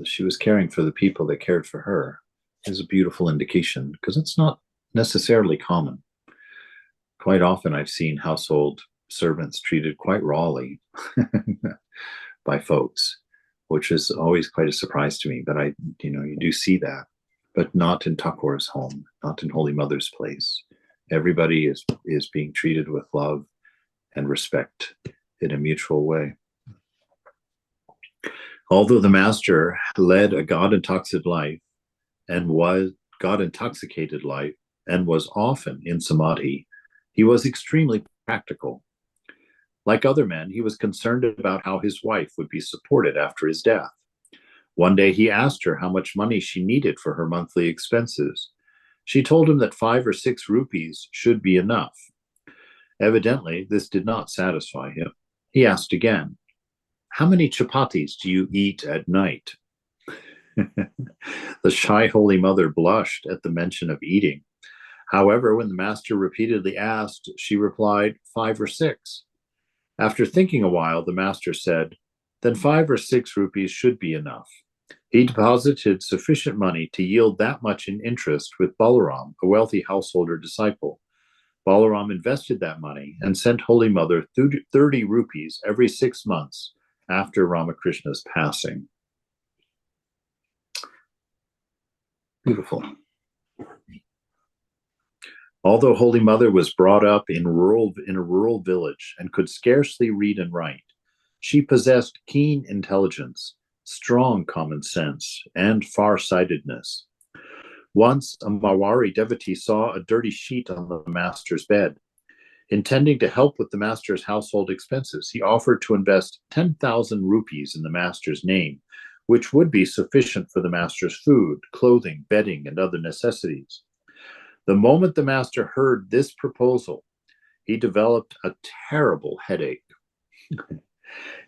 She was caring for the people that cared for her. Is a beautiful indication, because it's not necessarily common. Quite often I've seen household servants treated quite rawly by folks, which is always quite a surprise to me. But you do see that, but not in Thakur's home, not in Holy Mother's place. Everybody is being treated with love and respect in a mutual way. Although the master led a God-intoxicated life and was often in samadhi, he was extremely practical. Like other men, he was concerned about how his wife would be supported after his death. One day he asked her how much money she needed for her monthly expenses. She told him that 5 or 6 rupees should be enough. Evidently, this did not satisfy him. He asked again, "How many chapatis do you eat at night?" The shy Holy Mother blushed at the mention of eating. However, when the master repeatedly asked, she replied, 5 or 6. After thinking a while, the master said, "Then 5 or 6 rupees should be enough." He deposited sufficient money to yield that much in interest with Balaram, a wealthy householder disciple. Balaram invested that money and sent Holy Mother 30 rupees every 6 months after Ramakrishna's passing. Beautiful. Although Holy Mother was brought up in a rural village and could scarcely read and write, she possessed keen intelligence, strong common sense, and far-sightedness. Once, a Marwari devotee saw a dirty sheet on the master's bed. Intending to help with the master's household expenses, he offered to invest 10,000 rupees in the master's name, which would be sufficient for the master's food, clothing, bedding, and other necessities. The moment the master heard this proposal, he developed a terrible headache.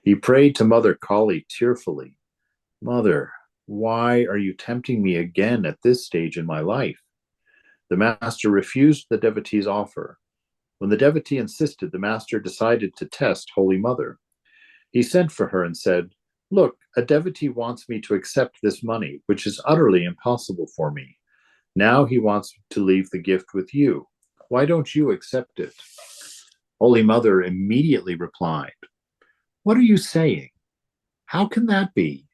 He prayed to Mother Kali tearfully, "Mother, why are you tempting me again at this stage in my life?" The master refused the devotee's offer. When the devotee insisted, the master decided to test Holy Mother. He sent for her and said, "Look, a devotee wants me to accept this money, which is utterly impossible for me. Now he wants to leave the gift with you. Why don't you accept it?" Holy Mother immediately replied, "What are you saying? How can that be?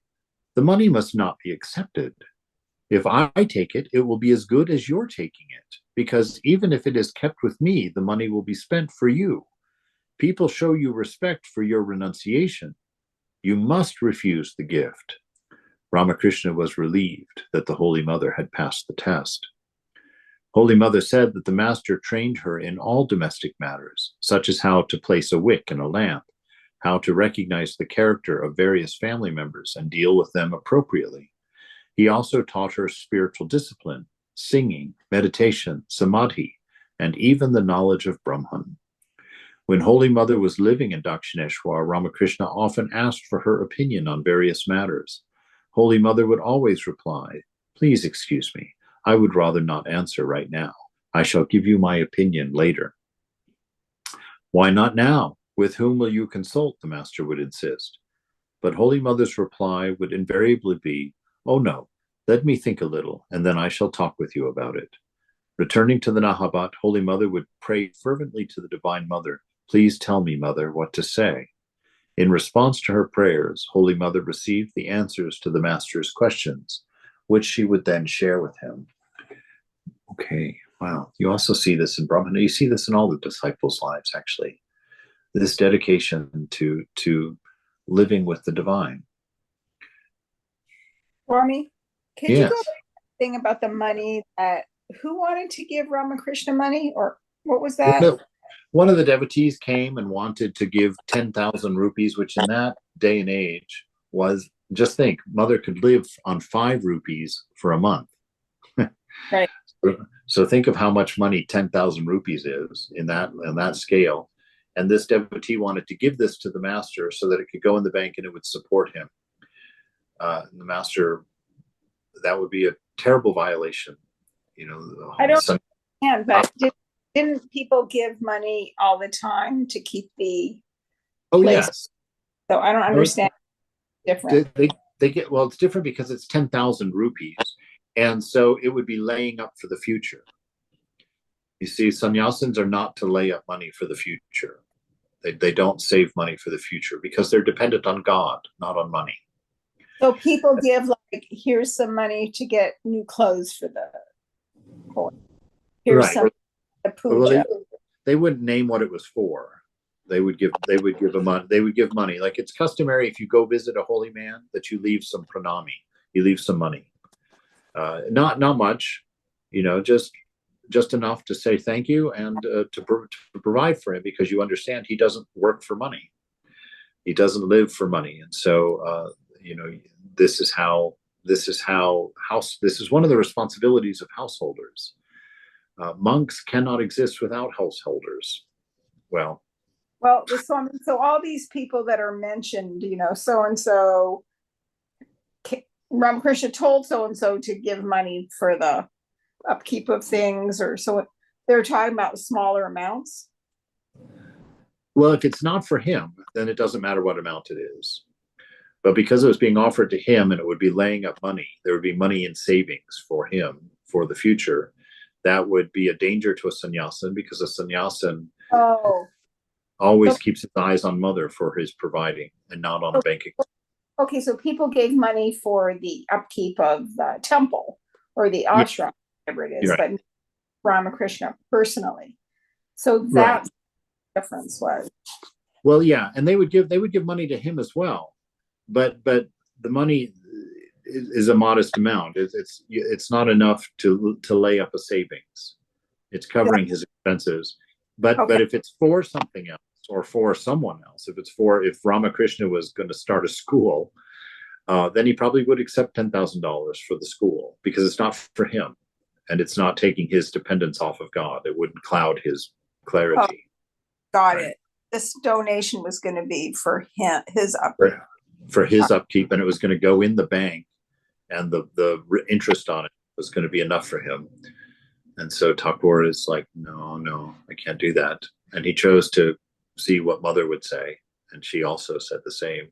The money must not be accepted. If I take it, it will be as good as your taking it, because even if it is kept with me, the money will be spent for you. People show you respect for your renunciation. You must refuse the gift. Ramakrishna was relieved that the Holy Mother had passed the test. Holy Mother said that the Master trained her in all domestic matters, such as how to place a wick in a lamp, how to recognize the character of various family members and deal with them appropriately. He also taught her spiritual discipline, singing, meditation, samadhi, and even the knowledge of Brahman. When Holy Mother was living in Dakshineshwar, Ramakrishna often asked for her opinion on various matters. Holy Mother would always reply, "Please excuse me. I would rather not answer right now. I shall give you my opinion later." "Why not now? With whom will you consult?" the Master would insist. But Holy Mother's reply would invariably be, "Oh no, let me think a little, and then I shall talk with you about it." Returning to the Nahabat, Holy Mother would pray fervently to the Divine Mother, "Please tell me, Mother, what to say." In response to her prayers, Holy Mother received the answers to the Master's questions, which she would then share with him. Okay, wow. You also see this in Brahmana. You see this in all the disciples' lives, actually. This dedication to living with the divine. Swami, could you Yes. go back to the thing about the money that who wanted to give Ramakrishna money, or what was that? One of the devotees came and wanted to give 10,000 rupees, which in that day and age was, just think, Mother could live on 5 rupees for a month. Right. So think of how much money 10,000 rupees is in that scale. And this devotee wanted to give this to the Master so that it could go in the bank and it would support him. The Master, that would be a terrible violation. I don't understand, but didn't people give money all the time to keep the Oh, place? yes. So I don't understand. Different. They get, well, it's different because it's 10,000 rupees. And so it would be laying up for the future. You see, sannyasins are not to lay up money for the future. They don't save money for the future because they're dependent on God, not on money. So people give, like, here's some money to get new clothes for the boy. Here's Right. some the puja. Well, they wouldn't name what it was for. They would give money. Like it's customary if you go visit a holy man that you leave some pranami, you leave some money. Not much, just enough to say thank you and to provide for him, because you understand he doesn't work for money. He doesn't live for money. And so, this is one of the responsibilities of householders. Monks cannot exist without householders. Well, so all these people that are mentioned, so-and-so, Ramakrishna told so-and-so to give money for the upkeep of things, or so they're talking about smaller amounts. Well, if it's not for him, then it doesn't matter what amount it is. But because it was being offered to him and it would be laying up money, there would be money in savings for him for the future. That would be a danger to a sannyasin, because a sannyasin always keeps his eyes on Mother for his providing and not on a bank account. Okay, so people gave money for the upkeep of the temple or the ashram, whatever it is, but Ramakrishna personally. So that's the difference was. Well, yeah, and they would give money to him as well, but the money is a modest amount. It's not enough to lay up a savings. It's covering his expenses. But if it's for something else or for someone else, if Ramakrishna was going to start a school, then he probably would accept $10,000 for the school, because it's not for him and it's not taking his dependence off of God. It wouldn't cloud his clarity. Got it. This donation was going to be for him, his upkeep. For his upkeep, and it was going to go in the bank, and the interest on it was going to be enough for him. And so Thakur is like, no, I can't do that. And he chose to see what Mother would say. And she also said the same.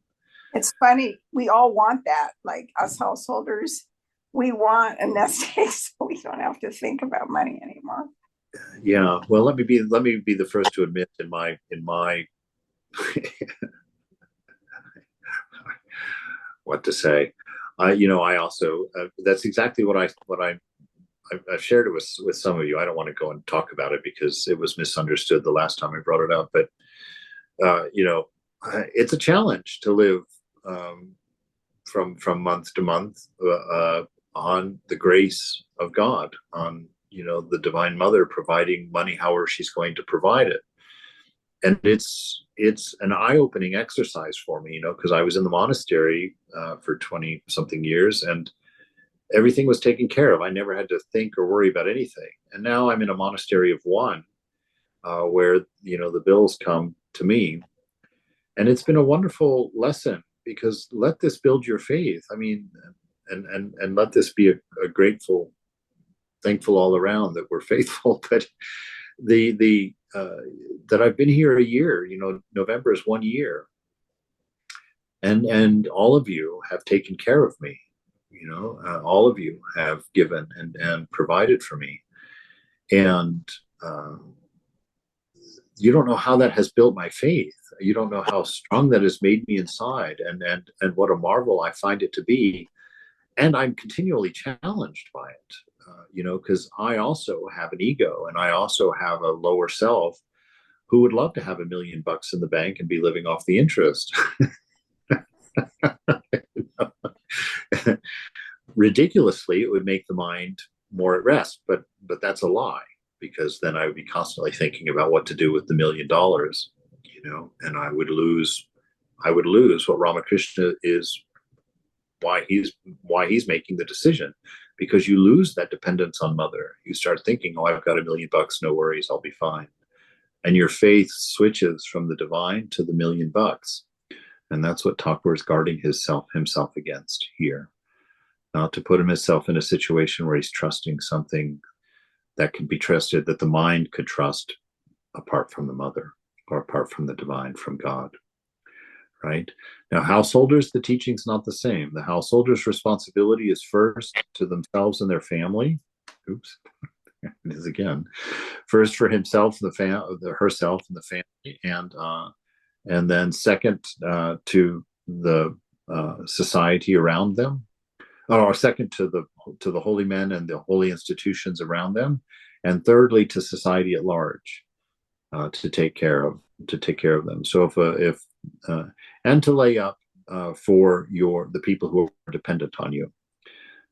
It's funny. We all want that. Like us householders, we want a nest egg so we don't have to think about money anymore. Yeah. Well, let me be the first to admit in my what to say. I also, that's exactly what I've shared it with some of you. I don't want to go and talk about it because it was misunderstood the last time I brought it up, but it's a challenge to live from month to month on the grace of God, on the Divine Mother providing money however she's going to provide it. And it's an eye-opening exercise for me, because I was in the monastery for 20 something years, and everything was taken care of. I never had to think or worry about anything. And now I'm in a monastery of one, where the bills come to me. And it's been a wonderful lesson, because let this build your faith. I mean, and let this be a grateful, thankful all around that we're faithful. But that I've been here a year, November is 1 year, and all of you have taken care of me. All of you have given and provided for me, and you don't know how that has built my faith. You don't know how strong that has made me inside, and what a marvel I find it to be. And I'm continually challenged by it, because I also have an ego, and I also have a lower self who would love to have $1 million in the bank and be living off the interest. Ridiculously, it would make the mind more at rest, but that's a lie, because then I would be constantly thinking about what to do with the $1 million, and I would lose what Ramakrishna is, why he's making the decision, because you lose that dependence on Mother. You start thinking, oh, I've got $1 million, no worries, I'll be fine. And your faith switches from the divine to the $1 million. And that's what Thakur is guarding himself against here. Not to put himself in a situation where he's trusting something that can be trusted, that the mind could trust apart from the Mother, or apart from the divine, from God. Right? Now, householders, the teaching's not the same. The householder's responsibility is first to themselves and their family. Oops. It is again. First for himself, herself and the family, and then second to the society around them, or second to the holy men and the holy institutions around them, and thirdly to society at large, to take care of them. So if and to lay up for the people who are dependent on you,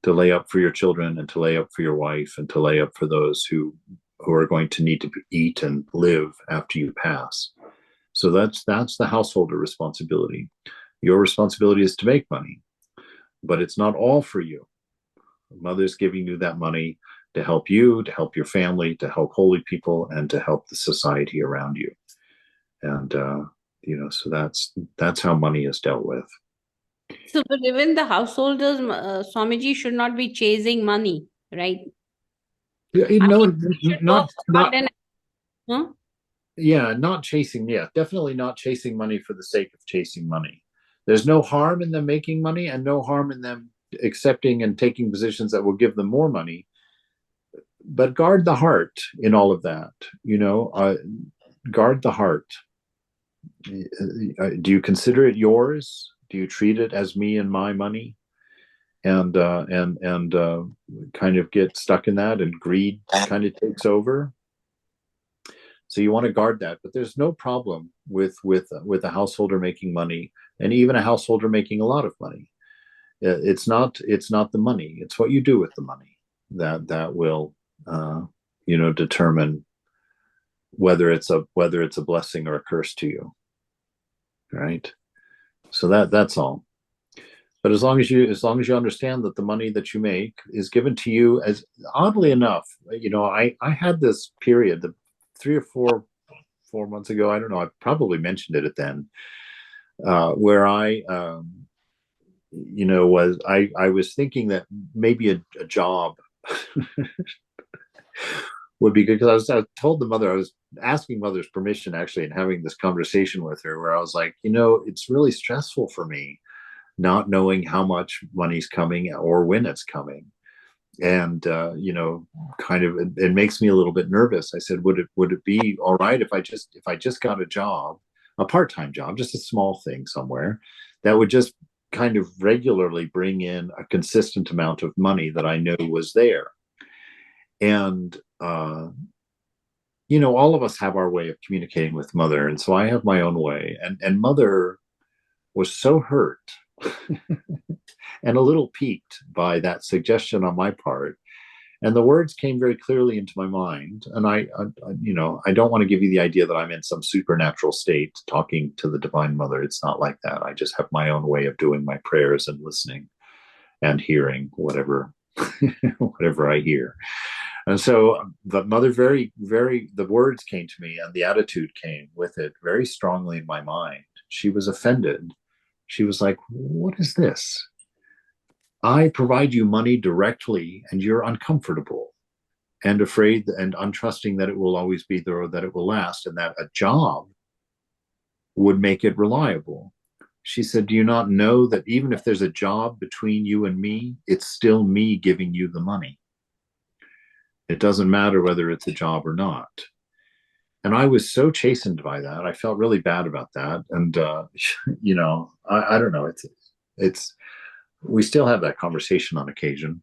to lay up for your children, and to lay up for your wife, and to lay up for those who are going to need to eat and live after you pass. So that's the householder responsibility. Your responsibility is to make money, but it's not all for you. Mother's giving you that money to help you, to help your family, to help holy people, and to help the society around you. And so that's how money is dealt with. So, but even the householders, Swamiji, should not be chasing money, right? Not huh? Yeah, not chasing. Yeah, definitely not chasing money for the sake of chasing money. There's no harm in them making money, and no harm in them accepting and taking positions that will give them more money. But guard the heart in all of that. Guard the heart. Do you consider it yours? Do you treat it as me and my money? And kind of get stuck in that, and greed kind of takes over. So you want to guard that, but there's no problem with a householder making money, and even a householder making a lot of money. It's not the money; it's what you do with the money that will determine whether it's a blessing or a curse to you, right? So that's all. But as long as you understand that the money that you make is given to you, as oddly enough, I had this period, the 3 or 4 months ago, I don't know, I probably mentioned it then, where I was thinking that maybe a job would be good, because I told the mother, I was asking Mother's permission actually, and having this conversation with her, where I was like, it's really stressful for me not knowing how much money's coming or when it's coming. And, kind of, it makes me a little bit nervous. I said, would it be all right if I just got a job, a part-time job, just a small thing somewhere that would just kind of regularly bring in a consistent amount of money that I knew was there? And you know, all of us have our way of communicating with Mother, and so I have my own way. And Mother was so hurt and a little piqued by that suggestion on my part. And the words came very clearly into my mind. And you know, I don't want to give you the idea that I'm in some supernatural state talking to the Divine Mother. It's not like that. I just have my own way of doing my prayers and listening and hearing whatever whatever I hear. And so the Mother the words came to me and the attitude came with it very strongly in my mind. She was offended. She was like, what is this? I provide you money directly and you're uncomfortable and afraid and untrusting that it will always be there or that it will last and that a job would make it reliable. She said, do you not know that even if there's a job between you and me, it's still me giving you the money? It doesn't matter whether it's a job or not. And I was so chastened by that. I felt really bad about that. And, you know, I don't know. It's, we still have that conversation on occasion.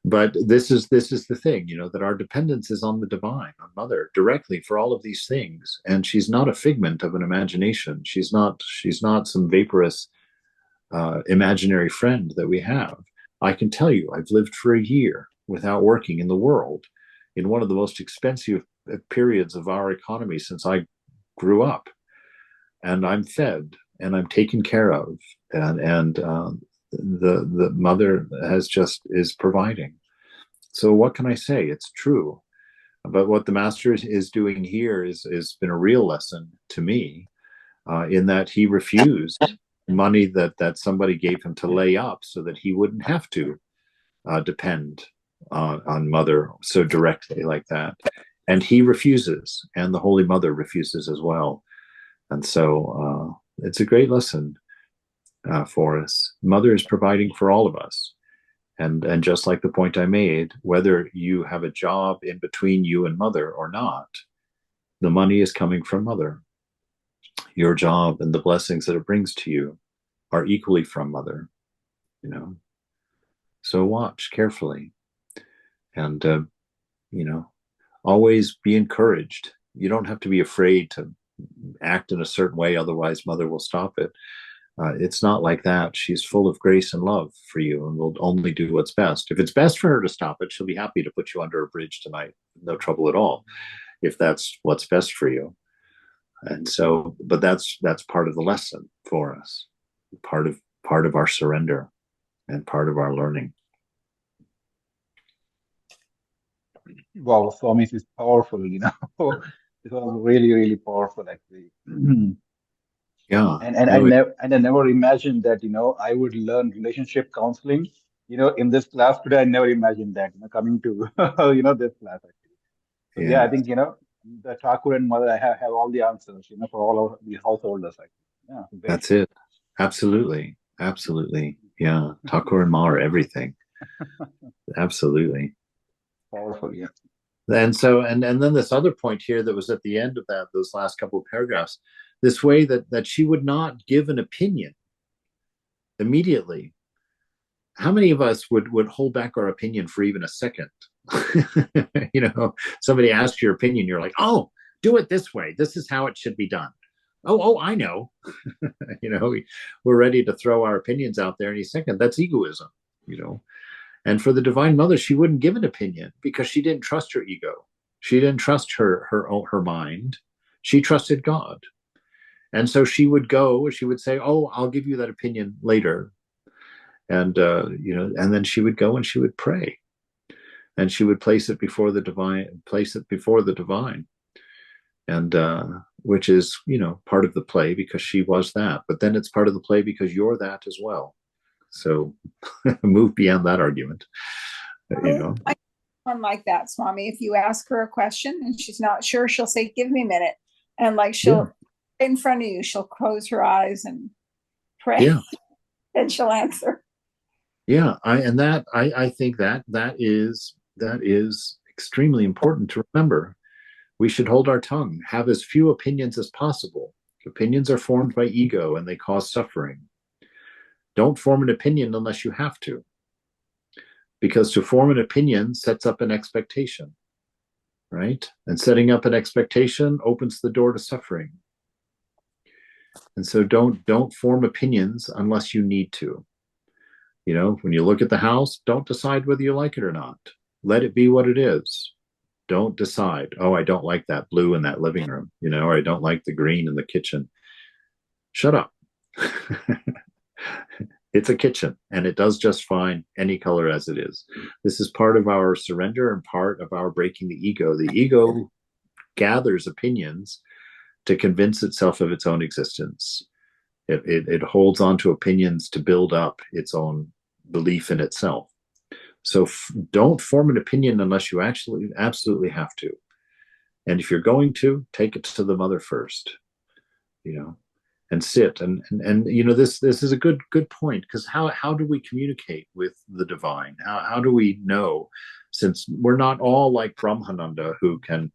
But this is the thing, you know, that our dependence is on the divine, on Mother, directly for all of these things. And she's not a figment of an imagination. She's not some vaporous imaginary friend that we have. I can tell you, I've lived for a year without working in the world in one of the most expensive periods of our economy since I grew up. And I'm fed and I'm taken care of. And the Mother is providing. So what can I say? It's true. But what the Master is doing here is been a real lesson to me in that he refused money that somebody gave him to lay up so that he wouldn't have to depend on Mother so directly like that. And he refuses, and the Holy Mother refuses as well. And so it's a great lesson for us. Mother is providing for all of us. And just like the point I made, whether you have a job in between you and Mother or not, the money is coming from Mother. Your job and the blessings that it brings to you are equally from Mother, you know. So watch carefully and, you know, always be encouraged. You don't have to be afraid to act in a certain way, otherwise Mother will stop it. It's not like that. She's full of grace and love for you and will only do what's best. If it's best for her to stop it, she'll be happy to put you under a bridge tonight. No trouble at all, if that's what's best for you. And so, but that's part of the lesson for us, part of our surrender and part of our learning. Wow, Swami is powerful, you know. It was really, really powerful, actually. Yeah. And I never imagined that, you know, I would learn relationship counseling, you know, in this class today. I never imagined that, you know, coming to, you know, this class actually. So yeah, I think, you know, the Thakur and Mother have all the answers, you know, for all of the householders. Actually. Yeah, that's it. Absolutely. Absolutely. Yeah. Thakur and Ma are everything. Absolutely. Powerful, yeah. And so, and then this other point here that was at the end of those last couple of paragraphs, this way that she would not give an opinion immediately. How many of us would hold back our opinion for even a second? You know, somebody asks your opinion, you're like, oh, do it this way. This is how it should be done. Oh, I know. You know, we're ready to throw our opinions out there any second. That's egoism, you know. And for the Divine Mother, she wouldn't give an opinion because she didn't trust her ego. She didn't trust her mind. She trusted God. And so she would go, she would say, oh, I'll give you that opinion later. And, you know, and then she would go and she would pray. And she would place it before the divine. And which is, you know, part of the play because she was that. But then it's part of the play because you're that as well. So move beyond that argument, you know. One like that, Swami. If you ask her a question and she's not sure, she'll say, give me a minute. And like she'll in front of you, she'll close her eyes and pray. Yeah. And she'll answer. Yeah, I think that is extremely important to remember. We should hold our tongue, have as few opinions as possible. Opinions are formed by ego and they cause suffering. Don't form an opinion unless you have to. Because to form an opinion sets up an expectation. right? And setting up an expectation opens the door to suffering. And so don't form opinions unless you need to. You know, when you look at the house, don't decide whether you like it or not. Let it be what it is. Don't decide, oh, I don't like that blue in that living room, you know, or I don't like the green in the kitchen. Shut up. It's a kitchen and it does just fine any color as it is. This is part of our surrender and part of our breaking the ego. The ego gathers opinions to convince itself of its own existence. It holds on to opinions to build up its own belief in itself. So don't form an opinion unless you actually absolutely have to. And if you're going to, take it to the mother first, you know, and sit and you know, this is a good point, because how do we communicate with the divine? How do we know, since we're not all like Brahmananda, who can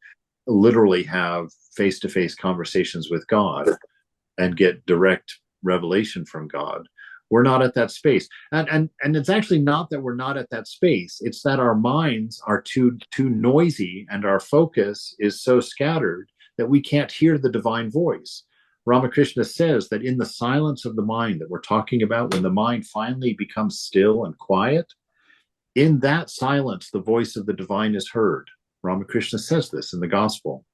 literally have face-to-face conversations with God and get direct revelation from God? We're not at that space. And it's actually not that we're not at that space. It's that our minds are too noisy and our focus is so scattered that we can't hear the divine voice. Ramakrishna says that in the silence of the mind that we're talking about, when the mind finally becomes still and quiet, in that silence, the voice of the divine is heard. Ramakrishna says this in the gospel.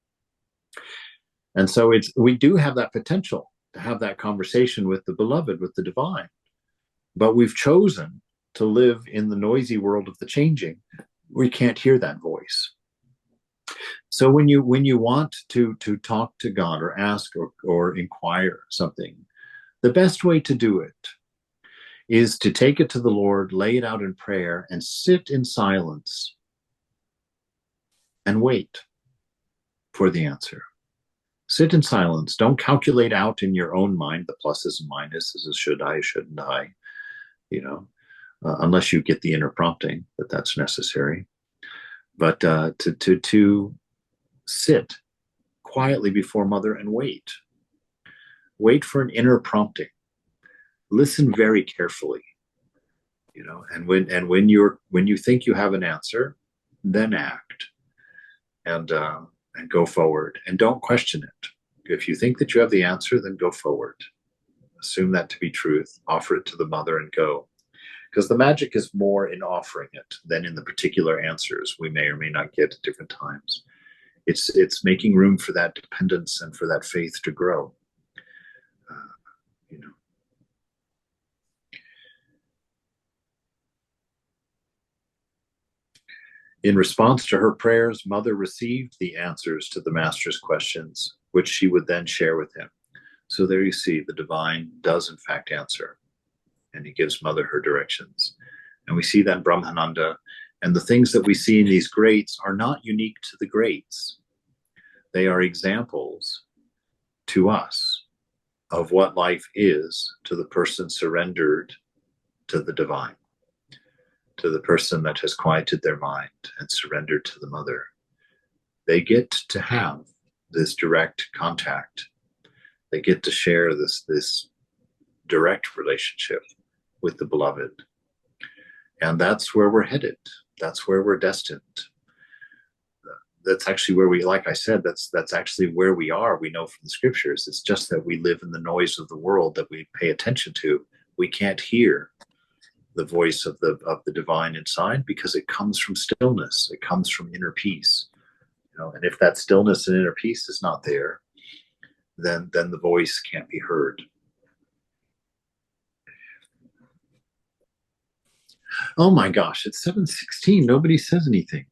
And so we do have that potential to have that conversation with the beloved, with the divine. But we've chosen to live in the noisy world of the changing. We can't hear that voice. So when you want to talk to God or ask or inquire something, the best way to do it is to take it to the Lord, lay it out in prayer, and sit in silence and wait for the answer. Sit in silence. Don't calculate out in your own mind the pluses and minuses, should I, shouldn't I, you know, unless you get the inner prompting that that's necessary. But to sit quietly before Mother and wait for an inner prompting. Listen very carefully, you know, and when you think you have an answer, then act and go forward, and don't question it. If you think that you have the answer, then go forward. Assume that to be truth, offer it to the Mother and go. Because the magic is more in offering it than in the particular answers we may or may not get at different times. It's making room for that dependence and for that faith to grow. You know. In response to her prayers, Mother received the answers to the Master's questions, which she would then share with him. So there you see, the divine does in fact answer, and he gives Mother her directions. And we see that in Brahmananda, and the things that we see in these greats are not unique to the greats. They are examples to us of what life is to the person surrendered to the divine, to the person that has quieted their mind and surrendered to the Mother. They get to have this direct contact. They get to share this direct relationship with the beloved. And that's where we're headed. That's where we're destined. That's actually where we, like I said, that's actually where we are. We know from the scriptures. It's just that we live in the noise of the world that we pay attention to. We can't hear the voice of the divine inside, because it comes from stillness. It comes from inner peace. You know, and if that stillness and inner peace is not there, then the voice can't be heard. Oh my gosh, it's 7:16. Nobody says anything.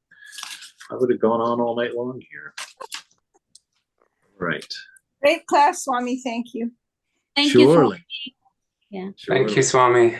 I would have gone on all night long here. Right. Great class, Swami. Thank you. Thank you, Surely. Swami. Yeah. Surely. Thank you, Swami.